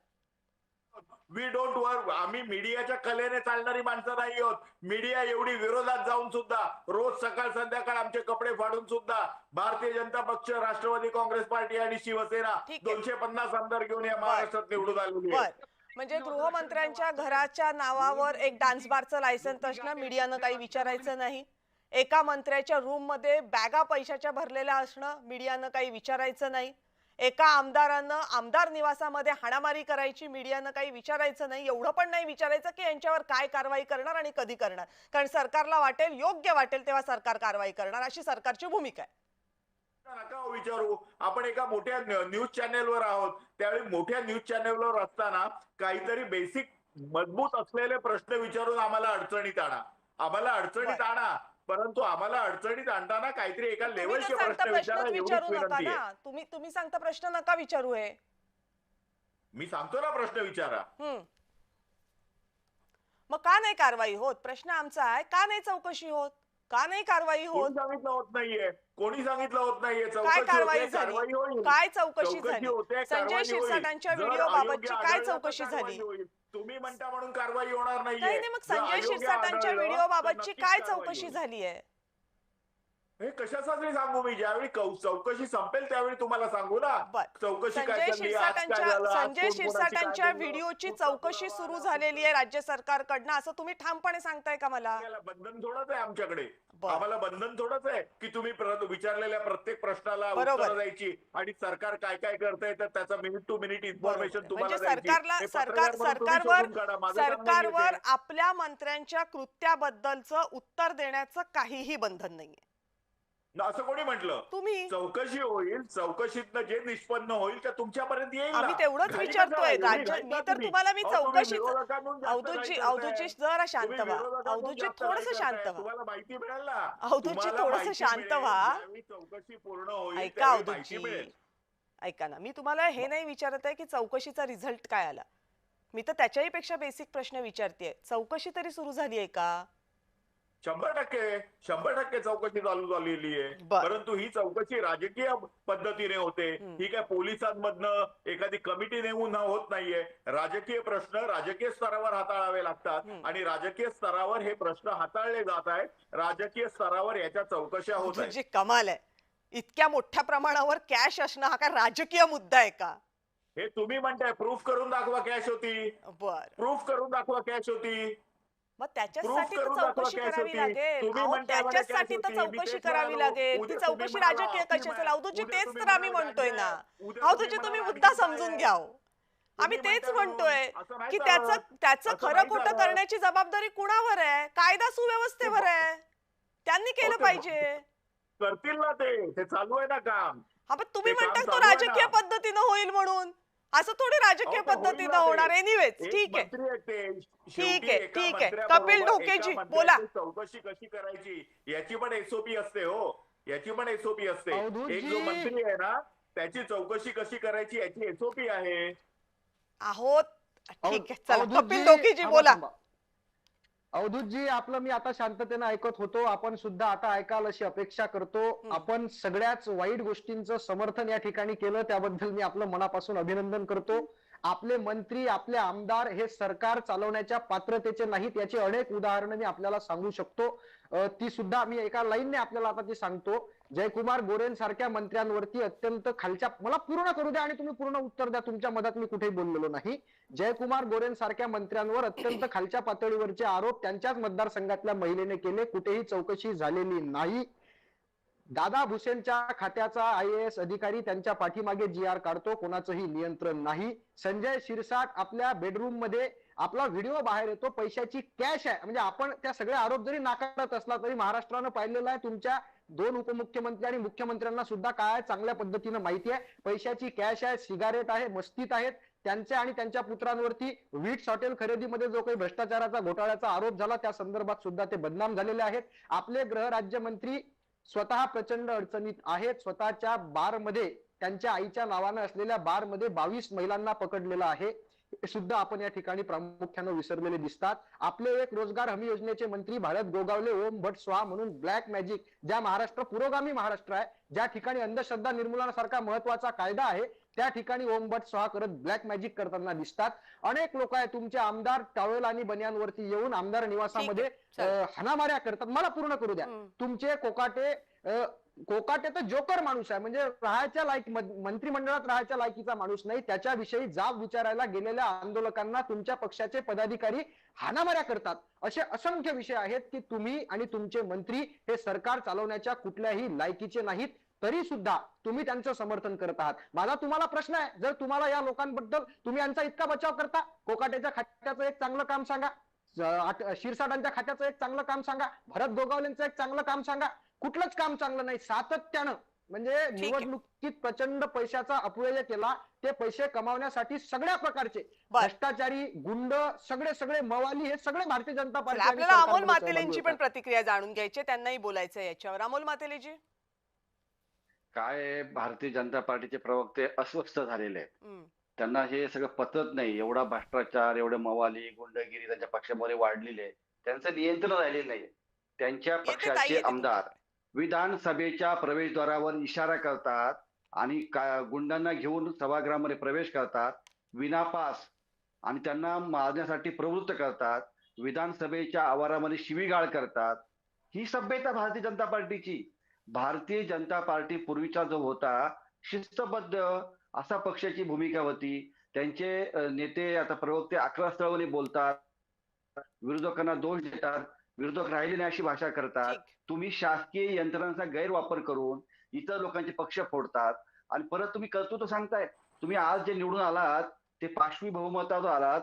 We don't work. आम्ही मीडियाच्या कलेने चालणारी माणसं नाही आहोत. मीडिया एवढी विरोधात जाऊन सुद्धा रोज सकाळ संध्याकाळ आमचे कपडे फाडून सुद्धा भारतीय जनता पक्ष, राष्ट्रवादी काँग्रेस पार्टी आणि शिवसेना ठीक आहे. 250 आमदार घेऊन या महाराष्ट्रात निवडून आलेली आहे. बर म्हणजे गृहमंत्र्यांच्या घराच्या नावावर एक डान्स बारचं लायसन्स असणं, मीडियानं काही विचारायचं नाही. एका मंत्र्याच्या रूम मध्ये बॅगा पैशाच्या भरलेल्या असणं, मीडियानं काही विचारायचं नाही. एका आमदारानं आमदार निवासामध्ये हाणामारी करायची, मीडियानं काही विचारायचं नाही. एवढं पण नाही विचारायचं की यांच्यावर काय कारवाई करणार आणि कधी करणार, कारण सरकारला वाटेल, योग्य वाटेल तेव्हा सरकार कारवाई करणार, अशी सरकारची भूमिका आहे. नका हो विचारू. आपण एका मोठ्या न्यूज चॅनेलवर आहोत. त्यावेळी मोठ्या न्यूज चॅनेलवर असताना काहीतरी बेसिक मजबूत असलेले प्रश्न विचारून आम्हाला अडचणीत आणा. आम्हाला अडचणीत आणा, परंतु आम्हाला अडचणीत आणताना काहीतरी एका तुम्ही लेवलचे तर सांगता प्रश्न विचारा, प्रश्नच एवढीच विचारू नका विनंती आहे. ना. तुम्ही सांगता प्रश्न नका विचारू हे. मी सांगतो ना प्रश्न विचारा. मग का नाही कारवाई होत? प्रश्न आमचा आहे, का नाही चौकशी होत, का नाही कारवाई होत? कोणी सांगितलं होत नाहीये? कोणी सांगितलं होत नाहीये? काय चौकशी कारवाई होते, झाली? कारवाई होईल. काय चौकशी चौकशी झाली? होते, संजय कारवाई होईल. शिरसाटांच्या जर व्हिडिओ अयोग्य बाबतची काय आढळलं तर चौकशी कारवाई झाली? होईल. तुम्ही म्हणता म्हणून कारवाई होणार नाही नाहीये. नाही, मग जर संजय अयोग्य शिरसाटांच्या आढळलं व्हिडिओ तर बाबतची नक्कीच काय कारवाई चौकशी होईल. झाली आहे? हे कशासाठी सांगू मी? ज्यावेळी चौकशी संपेल त्यावेळी तुम्हाला सांगू ना. बर. चौकशी काय संजय चालली, आज काय झालं, आज संजय कोण कोणाची काय शिरसाटांच्या बोललं, व्हिडिओची कुठला चौकशी पुरावा सुरू आला, झालेली आहे राज्य सरकारकडनं, असं तुम्ही ठामपणे सांगताय का मला? याला बंधन थोडंच आहे आमच्याकडे. बरं. आम्हाला बंधन थोडंच आहे की तुम्ही विचारलेल्या प्रत्येक प्रश्नाला बरोबर. उत्तर द्यायची आणि सरकार काय काय करतंय तर त्याचा मिनिट टू मिनिट इन्फॉर्मेशन म्हणजे तुम्हाला द्यायची. सरकारला हे पत्रकार म्हणून तुम्ही शोधून काढा. माझं काम नाहीये सरकारवर ते. आपल्या मंत्र्यांच्या कृत्याबद्दलचं उत्तर द्यायचं काहीही बंधन नाहीये. असं कोणी म्हटलं? तुम्ही चौकशी होईल, चौकशीतनं जे निष्पन्न होईल ते तुमच्यापर्यंत येईल ना. आम्ही तेवढंच घाई विचारतोय. कशाला? एवढी राज्य घाई मी का तर तुम्ही? तुम्हाला मी अहो, तुम्ही चौकशीच विरोधकांहून जास्त अवधूतजी घाई अवधूतजी करताय. जरा शांत तुम्ही व्हा. विरोधकांहून अवधूतजी जास्त थोडंसं घाई शांत करताय. व्हा. तुम्हाला माहिती मिळेल ना. अवधूतजी तुम्हाला थोडंसं माहिती शांत मिळेल. व्हा. ज्यावेळी चौकशी पूर्ण होईल ऐका त्यावेळी माहिती अवधूतजी, मिळेल. ऐका ना, मी तुम्हाला हे नाही विचारत आहे की चौकशीचा रिझल्ट काय आला. मी तर त्याच्याही पेक्षा बेसिक प्रश्न विचारतेय. चौकशी तरी सुरू झाली आहे का? 100% चौकशी चालू झालेली आहे. बरं. परंतु ही चौकशी राजकीय पद्धतीने होते. ही काय पोलिसांमधनं एखादी कमिटी नेमून होत नाहीये. राजकीय प्रश्न राजकीय स्तरावर हाताळावे लागतात आणि राजकीय स्तरावर हे प्रश्न हाताळले जात आहेत. राजकीय स्तरावर याच्या चौकशा होत आहेत. जी कमाल आहे. इतक्या मोठ्या प्रमाणावर कॅश असणं हा काय राजकीय मुद्दा आहे का? हे तुम्ही म्हणताय. प्रूफ करून दाखवा कॅश होती. बर, प्रूफ करून दाखवा कॅश होती. मग त्याच्यासाठी तर करून दाखवा चौकशी कॅश करावी होती. लागेल. तुम्ही अहो, म्हणताय मला त्याच्यासाठी कॅश तर होती. मी चौकशी तेच करावी म्हणालो. लागेल. ती उद्या तुम्ही चौकशी म्हणाला, राजकीय की कशी असेल? उद्या अवधूतजी तुम्ही तेच तर म्हणाला आम्ही म्हणतोय ना. उद्या अवधूतजी तुम्ही तुम्ही म्हणाला मुद्दा आणखी समजून काय घ्या हो. आम्ही तुम्ही तेच म्हणताय म्हणतोय असं नाही की चालत. त्याचं असं खरं नाही खोटं चालत. करण्याची जबाबदारी कुणावर आहे? कायदा सुव्यवस्थेवर आहे. त्यांनी केलं ते पाहिजे. करतील ना ते चालू आहे ना काम. हा, पण तुम्ही ते काम म्हणताय तो चालू आहे राजकीय ना. पद्धतीनं होईल म्हणून. असं थोडी राजकीय अहो, ते होईल पद्धतीनं ना ते. होणार. एनिवेज एक ठीक आहे. मंत्री आहेत ते. ठीक शेवटी आहे, एका ठीक आहे. मंत्र्याबरोबर कपिल एका ढोकेजी, मंत्र्याची बोला. चौकशी कशी करायची याची पण एसओपी असते हो. याची पण एसओपी असते. अवधूतजी. एक जो मंत्री आहे ना त्याची चौकशी कशी करायची याची एसओपी आहे. आहोत ठीक आहे, चला अवधूतजी, कपिल दोकीजी थांबा, बोला. थांबा. अवधूतजी, आपलं मी आता शांततेने ऐकत होतो, आपण सुद्धा आता ऐकाल अशी अपेक्षा करतो. आपण सगळ्याच वाईट गोष्टींचं समर्थन या ठिकाणी केलं, त्याबद्दल मी आपलं मनापासून अभिनंदन करतो. आपले मंत्री, आपले आमदार हे सरकार चालवण्याच्या पात्रतेचे नाहीत, याची अनेक उदाहरणं मी आपल्याला सांगू शकतो. ती सुद्धा मी एका लाईनने आपल्याला आता ती सांगतो. जयकुमार गोरेंसारख्या मंत्र्यांवरती अत्यंत खालच्या, मला पूर्ण करू द्या आणि तुम्ही पूर्ण उत्तर द्या, तुमच्या मधात मी कुठेही बोललेलो नाही. जयकुमार गोरेंसारख्या मंत्र्यांवर अत्यंत खालच्या पातळीवरचे आरोप त्यांच्याच मतदारसंघातल्या महिलेने केले, कुठेही चौकशी झालेली नाही. दादा भुसेनच्या खात्याचा IAS अधिकारी त्यांच्या पाठीमागे GR काढतो, कोणाचंही नियंत्रण नाही. संजय शिरसाट आपल्या बेडरूम मध्ये आपला व्हिडिओ बाहेर येतो, पैशाची कॅश आहे. म्हणजे आपण त्या सगळे आरोप जरी नाकारत असला तरी महाराष्ट्रानं पाहिलेलं आहे, तुमच्या 2 उपमुख्यमंत्री आणि मुख्यमंत्र्यांना सुद्धा काय चांगल्या पद्धतीनं माहिती आहे. पैशाची कॅश आहे, सिगारेट आहे, मस्तीत आहेत. त्यांच्या आणि त्यांच्या पुत्रांवरती विट्स हॉटेल खरेदीमध्ये जो काही भ्रष्टाचाराचा घोटाळ्याचा आरोप झाला त्या संदर्भात सुद्धा ते बदनाम झालेले आहेत. आपले गृहराज्यमंत्री स्वतः प्रचंड अडचणीत आहेत. स्वतःच्या बारमध्ये, त्यांच्या आईच्या नावानं असलेल्या बारमध्ये 22 महिलांना पकडलेलं आहे. हे सुद्धा आपण या ठिकाणी प्रामुख्याने विसरलेले दिसतात. आपले एक रोजगार हमी योजनेचे मंत्री भारत गोगावले ओम भट स्वाहा म्हणून ब्लॅक मॅजिक, ज्या महाराष्ट्र पुरोगामी महाराष्ट्र आहे, ज्या ठिकाणी अंधश्रद्धा निर्मूलनासारखा महत्वाचा कायदा आहे, त्या ठिकाणी ओम भट स्वाहा करत ब्लॅक मॅजिक करताना दिसतात. अनेक लोक आहेत तुमचे आमदार टॉवेल आणि बनियानवरती येऊन आमदार निवासामध्ये हाणामाऱ्या करतात. मला पूर्ण करू द्या. तुमचे कोकाटे तर जोकर माणूस आहे, म्हणजे राहायच्या लायक, मंत्रिमंडळात राहायच्या लायकीचा माणूस नाही. त्याच्याविषयी जाब विचारायला गेलेल्या आंदोलकांना तुमच्या पक्षाचे पदाधिकारी हाणामाऱ्या करतात. असे असंख्य विषय आहेत की तुम्ही आणि तुमचे मंत्री हे सरकार चालवण्याच्या कुठल्याही लायकीचे नाहीत, तरी सुद्धा तुम्ही त्यांचं समर्थन करत आहात. माझा तुम्हाला प्रश्न आहे, जर तुम्हाला या लोकांबद्दल तुम्ही यांचा इतका बचाव करता, कोकाटेच्या खात्याचं एक चांगलं काम सांगा, शिरसाटांच्या खात्याचं एक चांगलं काम सांगा, भरत गोगावलेंचं एक चांगलं काम सांगा. कुठलंच काम चांगलं नाही. सातत्यानं म्हणजे निवडणुकीत प्रचंड पैशाचा अपव्यय केला. ते पैसे कमावण्यासाठी सगळ्या प्रकारचे भ्रष्टाचारी, गुंड, सगळे मवाली, हे सगळे भारतीय जनता पार्टी. आपल्याला अमोल मातेलेंची पण प्रतिक्रिया जाणून घ्यायची, त्यांनाही बोलायचं याच्यावर. अमोल मातेलेजी, काय भारतीय जनता पार्टीचे प्रवक्ते अस्वस्थ झालेले आहेत. त्यांना हे सगळं पचत नाही. एवढा भ्रष्टाचार, एवढे मवाली, गुंडगिरी त्यांच्या पक्षामध्ये वाढलेली आहे, त्यांचं नियंत्रण राहिलेलं नाही. त्यांच्या पक्षाचे आमदार विधानसभेच्या प्रवेशद्वारावर इशारा करतात आणि गुंडांना घेऊन सभागृहामध्ये प्रवेश करतात, विनापास, आणि त्यांना मारण्यासाठी प्रवृत्त करतात, विधानसभेच्या आवारामध्ये शिवीगाळ करतात. ही सभ्यता भारतीय जनता पार्टीची. भारतीय जनता पार्टी पूर्वीचा जो होता, शिस्तबद्ध असा पक्षाची भूमिका होती. त्यांचे नेते, आता प्रवक्ते आक्रस्ताळाने बोलतात, विरोधकांना दोष देतात, विरोधक राहिले नाही अशी भाषा करतात. तुम्ही शासकीय यंत्रणांचा गैरवापर करून इतर लोकांचे पक्ष फोडतात आणि परत तुम्ही कर्तृत्व सांगताय. तुम्ही आज जे निवडून आलात ते पाशवी बहुमतावर आलात.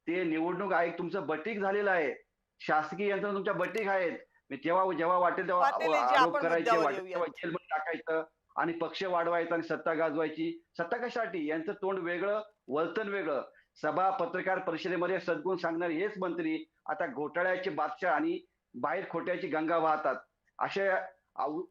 ते निवडणूक आयोग तुमचं बटीक झालेलं आहे. शासकीय यंत्रणा तुमच्या बटीक आहेत. जेव्हा वाटेल तेव्हा आरोप करायचे, वाटेल तेव्हा जेलमध्ये टाकायचं आणि पक्ष वाढवायचा आणि सत्ता गाजवायची. सत्ता कशासाठी? यांचं तोंड वेगळं, वर्तन वेगळं. सभा, पत्रकार परिषदेमध्ये सद्गुण सांगणारे हेच मंत्री आता घोटाळ्याचे बादशाह आणि बाहेर खोट्याची गंगा वाहतात. अशा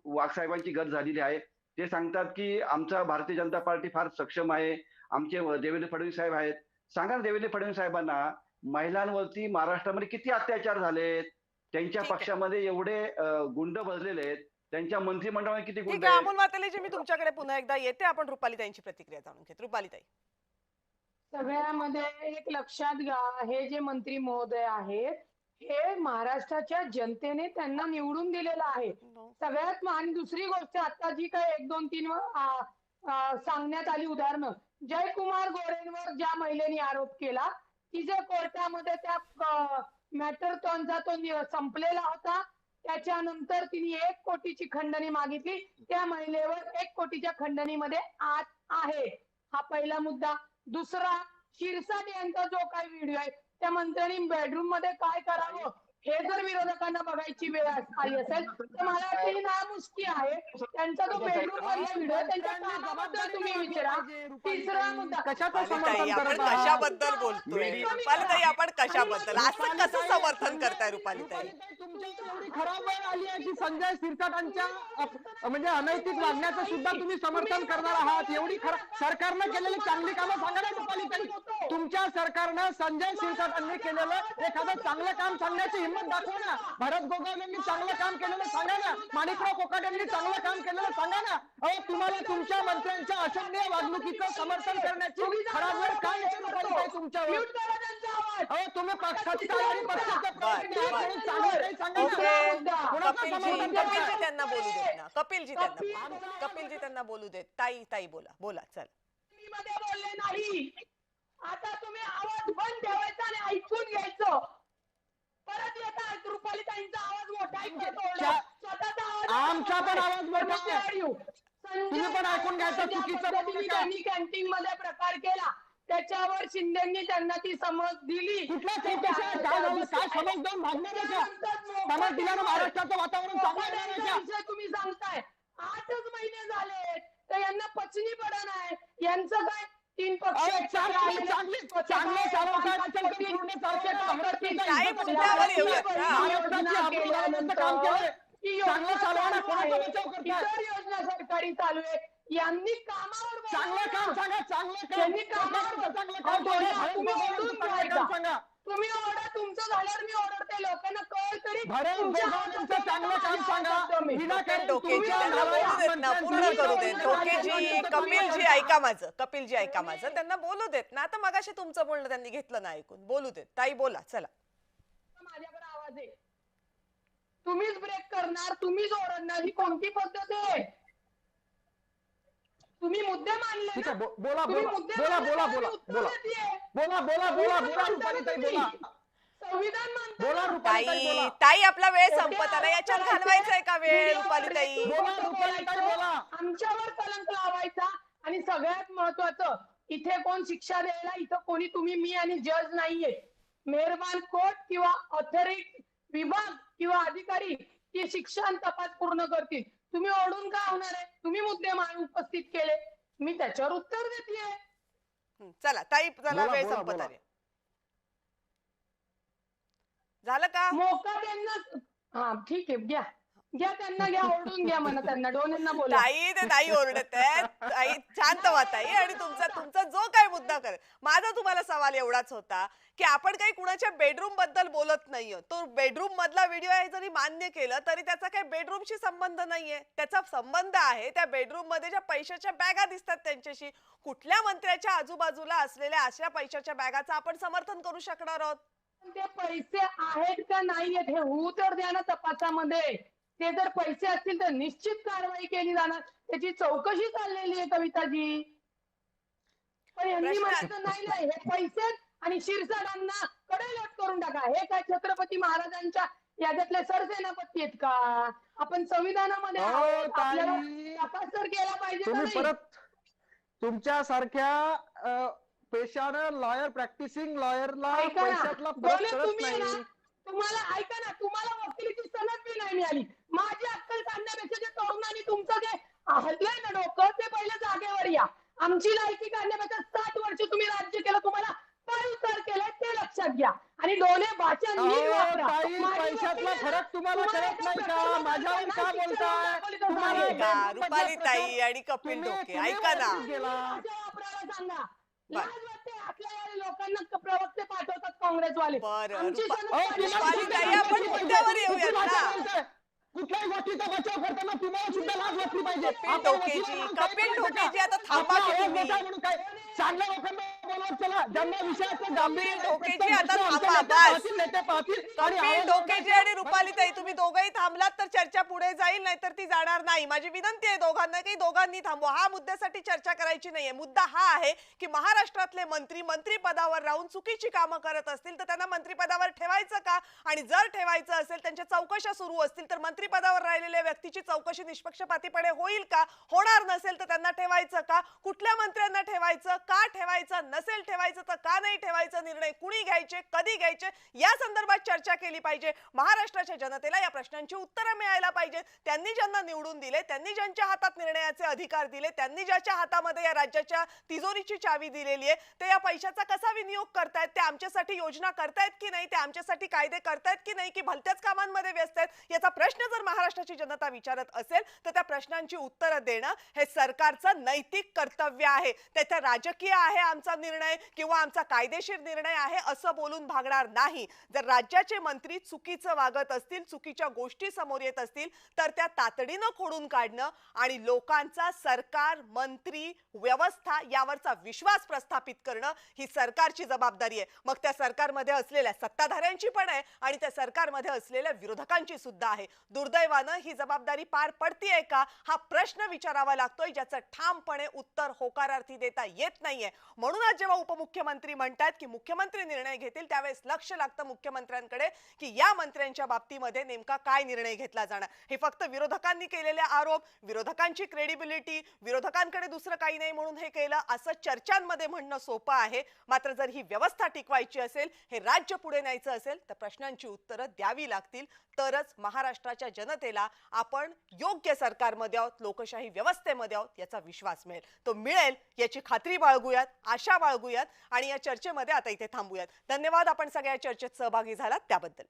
वाघसाहेबांची गत झालेली आहे. ते सांगतात की आमचा भारतीय जनता पार्टी फार सक्षम आहे, आमचे देवेंद्र फडणवीस साहेब आहेत. सांगा ना देवेंद्र फडणवीस साहेबांना, महिलांवरती महाराष्ट्रामध्ये किती अत्याचार झालेत, त्यांच्या पक्षामध्ये एवढे गुंड भरलेले आहेत, त्यांच्या मंत्रिमंडळामध्ये किती गुंड आहेत. अमोल मातेलेजी, मी तुमच्याकडे पुन्हा एकदा येते. आपण रुपालीताईंची प्रतिक्रिया जाणून घेत. रुपालीताई, सगळ्यामध्ये एक लक्षात घ्या, हे जे मंत्री महोदय आहेत, हे महाराष्ट्राच्या जनतेने त्यांना निवडून दिलेलं आहे. सगळ्यात आणि दुसरी गोष्ट, आता जी काय 1, 2, 3 सांगण्यात आली उदाहरणं, जयकुमार गोरेंवर ज्या महिलेने आरोप केला, तिचे कोर्टामध्ये त्या मॅटरथॉनचा तो संपलेला होता. त्याच्यानंतर तिने 1 कोटीची खंडणी मागितली. त्या महिलेवर 1 कोटीच्या खंडणीमध्ये आज आहे. हा पहिला मुद्दा. दुसरा, शिरसाट यांचा जो काही व्हिडिओ आहे, त्या मंत्र्यांनी बेडरूम मध्ये काय करावं हे जर विरोधकांना बघायची वेळ आली असेल तर मला वाटतं ही नामुष्की आहे. त्यांचा तो बेडरूम मधला व्हिडिओ त्यांच्या कामाबद्दल तुम्ही विचारा. तिसरा मुद्दा कशाचं रुपालीताई, समर्थन आपण करत आहात? कशाबद्दल बोलतोय? रुपालीताई, आपण कशाबद्दल असं कसं समर्थन करताय रुपालीताई? तुमच्यावर एवढी खराब वेळ आली आहे की संजय शिरसाटांच्या म्हणजे अनैतिक वागण्याचं सुद्धा तुम्ही समर्थन करणार आहात. एवढी सरकारनं केलेली चांगली कामं सांगा ना रुपालीताई. तुमच्या सरकारनं संजय शिरसाटांनी केलेलं एखादं चांगलं काम सांगण्याची हिंमत दाखवा ना. भरत गोगावलेंनी चांगलं काम केलेलं सांगा ना. माणिकराव कोकाटेंनी चांगलं काम केलेलं सांगा ना. अहो, तुम्हाला तुमच्या मंत्र्यांच्या अशोभनीय वागणुकीचं समर्थन करण्याची खराब वेळ काय येते रुपालीताई तुमच्यावर? अहो, तुम्ही पक्षाची आणि पक्षाचं प्रतिनिधी आहात म्हणून चांगलं काही सांगा ओके, ना. कोणाचं कपिलजी समर्थन कपिलजी करताय? त्यांना बोलू देत ना. कपिलजी त्यांना बोलू देत. ताई बोला चल. मध्ये बोलले नाही. आता तुम्ही आवाज बंद ठेवायचा आणि ऐकून घ्यायचं. परत येतात रुपालीताईंचा आवाज मोठा आहे. स्वतःचा आवाज आमचा पण आवाज मोठा आहे. तुम्ही पण ऐकून घ्यायचं. चुकीचं बोलू नका. त्यांनी कॅन्टीन मध्ये प्रकार केला त्याच्यावर शिंदेनी त्यांना ती समज दिली. कुठला चौकशी आहे? काय झालं? काय समज देऊन भागणार आहे का? समज दिल्यानं महाराष्ट्राचं वातावरण चांगलं होणार आहे का? विषय तुम्ही सांगताय 8च महिने झाले तर यांना पचनी पडा नाही. यांचं काय 3 पक्ष चांगले चालवतात असेल तर पूर्ण चालवतात. काही मुद्द्यावर येऊयात का? महाराष्ट्राची अभिवृद्धीचं काम केलंय. चांगलं चालवणं कोणाचा बचाव करताय? इतर योजना सरकारी चालू आहे. यांनी कामावर चांगलं काम सांगा. चांगलं काम. यांनी कामावर चांगलं काम सांगा. तुम्ही ऑर्डर तुमचं झाल्यावर मी ऑर्डर ते लोकांना कळ तरी भरत गोगावलेंचं चांगलं काम सांगा. विनाकारण डोकेजी तुमच्या त्यांना बोलू देत ना. पूर्ण करू देत. मंत्र्यांची कपिलजी ऐका माझं. त्यांना बोलू देत ना. आता मगाशी तुमचं बोलणं त्यांनी घेतलं ना ऐकून. बोलू देत. ताई बोला चला. माझ्याकडे आवाज आहे. तुम्हीच ब्रेक करणार, तुम्हीच ओरडणार. ही कोणती पद्धत आहे? तुम्ही मुद्दे मांडले ठीक ना. आहे. बोला तुम्ही बोला मुद्दे बोला मांडले, बोला मी बोला उत्तर बोला देतेय. बोला बोला बोला बोला रुपालीताई बोला. संविधान मानतं बोला ना. रुपालीताई बोला. ताई आपला वेळ संपत आला. याच्यात घालवायचंय का वेळ रुपालीताई? बोला रुपालीताई बोला. आमच्यावर कलंक लावायचा. आणि सगळ्यात महत्वाचं इथे कोण शिक्षा द्यायला इथं कोणी तुम्ही मी आणि जज नाहीये. मेहरबान कोर्ट किंवा ऑथॉरिटी विभाग किंवा अधिकारी ती शिक्षा आणि तपास पूर्ण करतील. तुम्ही ओढून का होणार आहे? तुम्ही मुद्दे उपस्थित केले, मी त्याच्यावर उत्तर देतेय. चला ताई चला वेळ बोला, संपत बोला. आली. झालं का? मोका त्यांना हा ठीक आहे घ्या त्यांना घ्या ओढून घ्या म्हणा त्यांना डोन्यांना बोला. ताई ओरडत आहेत. ताई शांत व्हा ताई. आणि तुमचा जो काही मुद्दा कर. माझा तुम्हाला सवाल एवढाच होता की आपण काही कुणाच्या बेडरूम बद्दल बोलत नाहीये. तो बेडरूम मधला व्हिडिओ आहे जरी मान्य केलं तरी त्याचा काही बेडरूमशी संबंध नाहीये. त्याचा संबंध आहे त्या बेडरूम मध्ये ज्या पैशाच्या बॅगा दिसतात त्यांच्याशी. कुठल्या मंत्र्याच्या आजूबाजूला असलेल्या अशा पैशाच्या बॅगाचं आपण समर्थन करू शकणार आहोत? ते पैसे आहेत का नाहीयेत हे होऊ तर द्या ना तपासामध्ये. ते जर पैसे असतील तर निश्चित कारवाई केली जाणार. त्याची चौकशी चाललेली आहे कविताजी. पण यांनी म्हणायचं नाही हे पैसे आणि शिरसाटांना कडेलोट करून टाका. हे काय छत्रपती महाराजांच्या याच्यातले सरसेनापती आहेत का? आपण संविधानामध्ये आहोत. आपल्याला तपास तर केला पाहिजे. तुम्ही परत तुमच्यासारख्या पेशानं लॉयर प्रॅक्टिसिंग लॉयरला पैशातला फरक कळत नाही. तुम्हाला ऐका ना, तुम्हाला वकिलीची सनद बी नाही मिळाली. माझी अक्कल काढण्यापेक्षा जे तरुणांनी तुमचं जे हल्लंय ना डोकं ते पहिले जागेवर या. आमची लायकी काढण्यापेक्षा 60 वर्ष तुम्ही राज्य केलं, तुम्हाला पायउतार केलंय ते लक्षात घ्या. आणि डोले भाषा नीट वापरा. पैशातला फरक तुम्हाला कळत नाही का? माझ्यावर का बोलताय? रुपालीताई आणि कपिल डोके ऐका ना. वापरायला सांगा. आपल्या लोकांना प्रवक्ते पाठवतात काँग्रेसवाले. रुपालीताई आपण मुद्द्यावर येऊयात ना. कुठल्याही गोष्टीचा बचाव करताना तुम्हाला सुद्धा लाज वाटली पाहिजे. कपिल डोकेजी आता थांबा की तुम्ही. चांगल्या लोकांना बोलवत चला. ज्यांना विषयाचं गांभीर्य डोकेजी आता थांबा बस. कपिल डोकेजी आणि रुपालीताई तुम्ही दोघंही थांबलात तर चर्चा पुढे जाईल, नाहीतर ती जाणार नाही. माझी विनंती आहे दोघांना की दोघांनी थांबवा. हा मुद्द्यासाठी चर्चा करायची नाहीये. मुद्दा हा आहे की महाराष्ट्रातले मंत्री पदावर राहून चुकीची कामं करत असतील तर त्यांना मंत्रिपदावर ठेवायचं का? आणि जर ठेवायचं असेल त्यांच्या चौकशा सुरू असतील तर मंत्रिपदावर राहिलेल्या व्यक्तीची चौकशी निष्पक्षपातीपणे होईल का? होणार नसेल तर त्यांना ठेवायचं का? कुठल्या मंत्र्यांना ठेवायचं, का ठेवायचं नसेल नसेल ठेवायचं तर का नाही ठेवायचं, निर्णय कुणी घ्यायचे, कधी घ्यायचे, या संदर्भात चर्चा केली पाहिजे. महाराष्ट्राच्या जनतेला या प्रश्नांची उत्तरं मिळायला पाहिजेत. त्यांनी ज्यांना निवडून दिले, त्यांनी ज्यांच्या हातात निर्णयाचे अधिकार दिले, त्यांनी ज्याच्या हातामध्ये या राज्याच्या तिजोरीची चावी दिलेली आहे, ते या पैशाचा कसा विनियोग करतायत, ते आमच्यासाठी योजना करतायत की नाही, ते आमच्यासाठी कायदे करतायत की नाही, की भलत्याच कामांमध्ये व्यस्त आहेत, याचा प्रश्न जर महाराष्ट्राची जनता विचारत असेल तर त्या प्रश्नांची उत्तरं देणं हे सरकारचं नैतिक कर्तव्य आहे. त्याचा राजकीय आहे आमचा निर्णय किंवा आमचा कायदेशीर निर्णय आहे असं बोलून भागणार नाही. जर राज्याचे मंत्री चुकीचं वागत असतील, चुकीच्या गोष्टी समोर येत असतील तर त्या तातडीनं खोडून काढणं आणि लोकांचा सरकार, मंत्री, व्यवस्था यावरचा विश्वास प्रस्थापित करणं ही सरकारची जबाबदारी आहे. मग त्या सरकारमध्ये असलेल्या सत्ताधाऱ्यांची पण आहे आणि त्या सरकारमध्ये असलेल्या विरोधकांची सुद्धा आहे. दुर्दैवानं ही जबाबदारी पार पडतीये का हा प्रश्न विचारावा लागतोय, ज्याचं ठामपणे उत्तर होकारार्थी देता येत नाहीये. म्हणूनच जेव्हा उपमुख्यमंत्री म्हणतात की मुख्यमंत्री निर्णय घेतील त्यावेळेस लक्ष लागतं मुख्यमंत्र्यांकडे की या मंत्र्यांच्या बाबतीमध्ये नेमका काय निर्णय घेतला जाणार. हे फक्त विरोधकांनी केलेले आरोप, विरोधकांची क्रेडिबिलिटी, विरोधकांकडे दुसरं काही नाही म्हणून हे केलं असं चर्चांमध्ये म्हणणं सोपं आहे. मात्र जर ही व्यवस्था टिकवायची असेल, हे राज्य पुढे न्यायचं असेल तर प्रश्नांची उत्तरं द्यावी लागतील. तरच महाराष्ट्राच्या जनतेला आपण योग्य सरकारमध्ये आहोत, लोकशाही व्यवस्थेमध्ये आहोत याचा विश्वास मिळेल. तो मिळेल याची खात्री बाळगूयात, आशा बाळगूयात आणि या चर्चेमध्ये आता इथे थांबूयात. धन्यवाद आपण सगळ्या चर्चेत सहभागी झालात त्याबद्दल.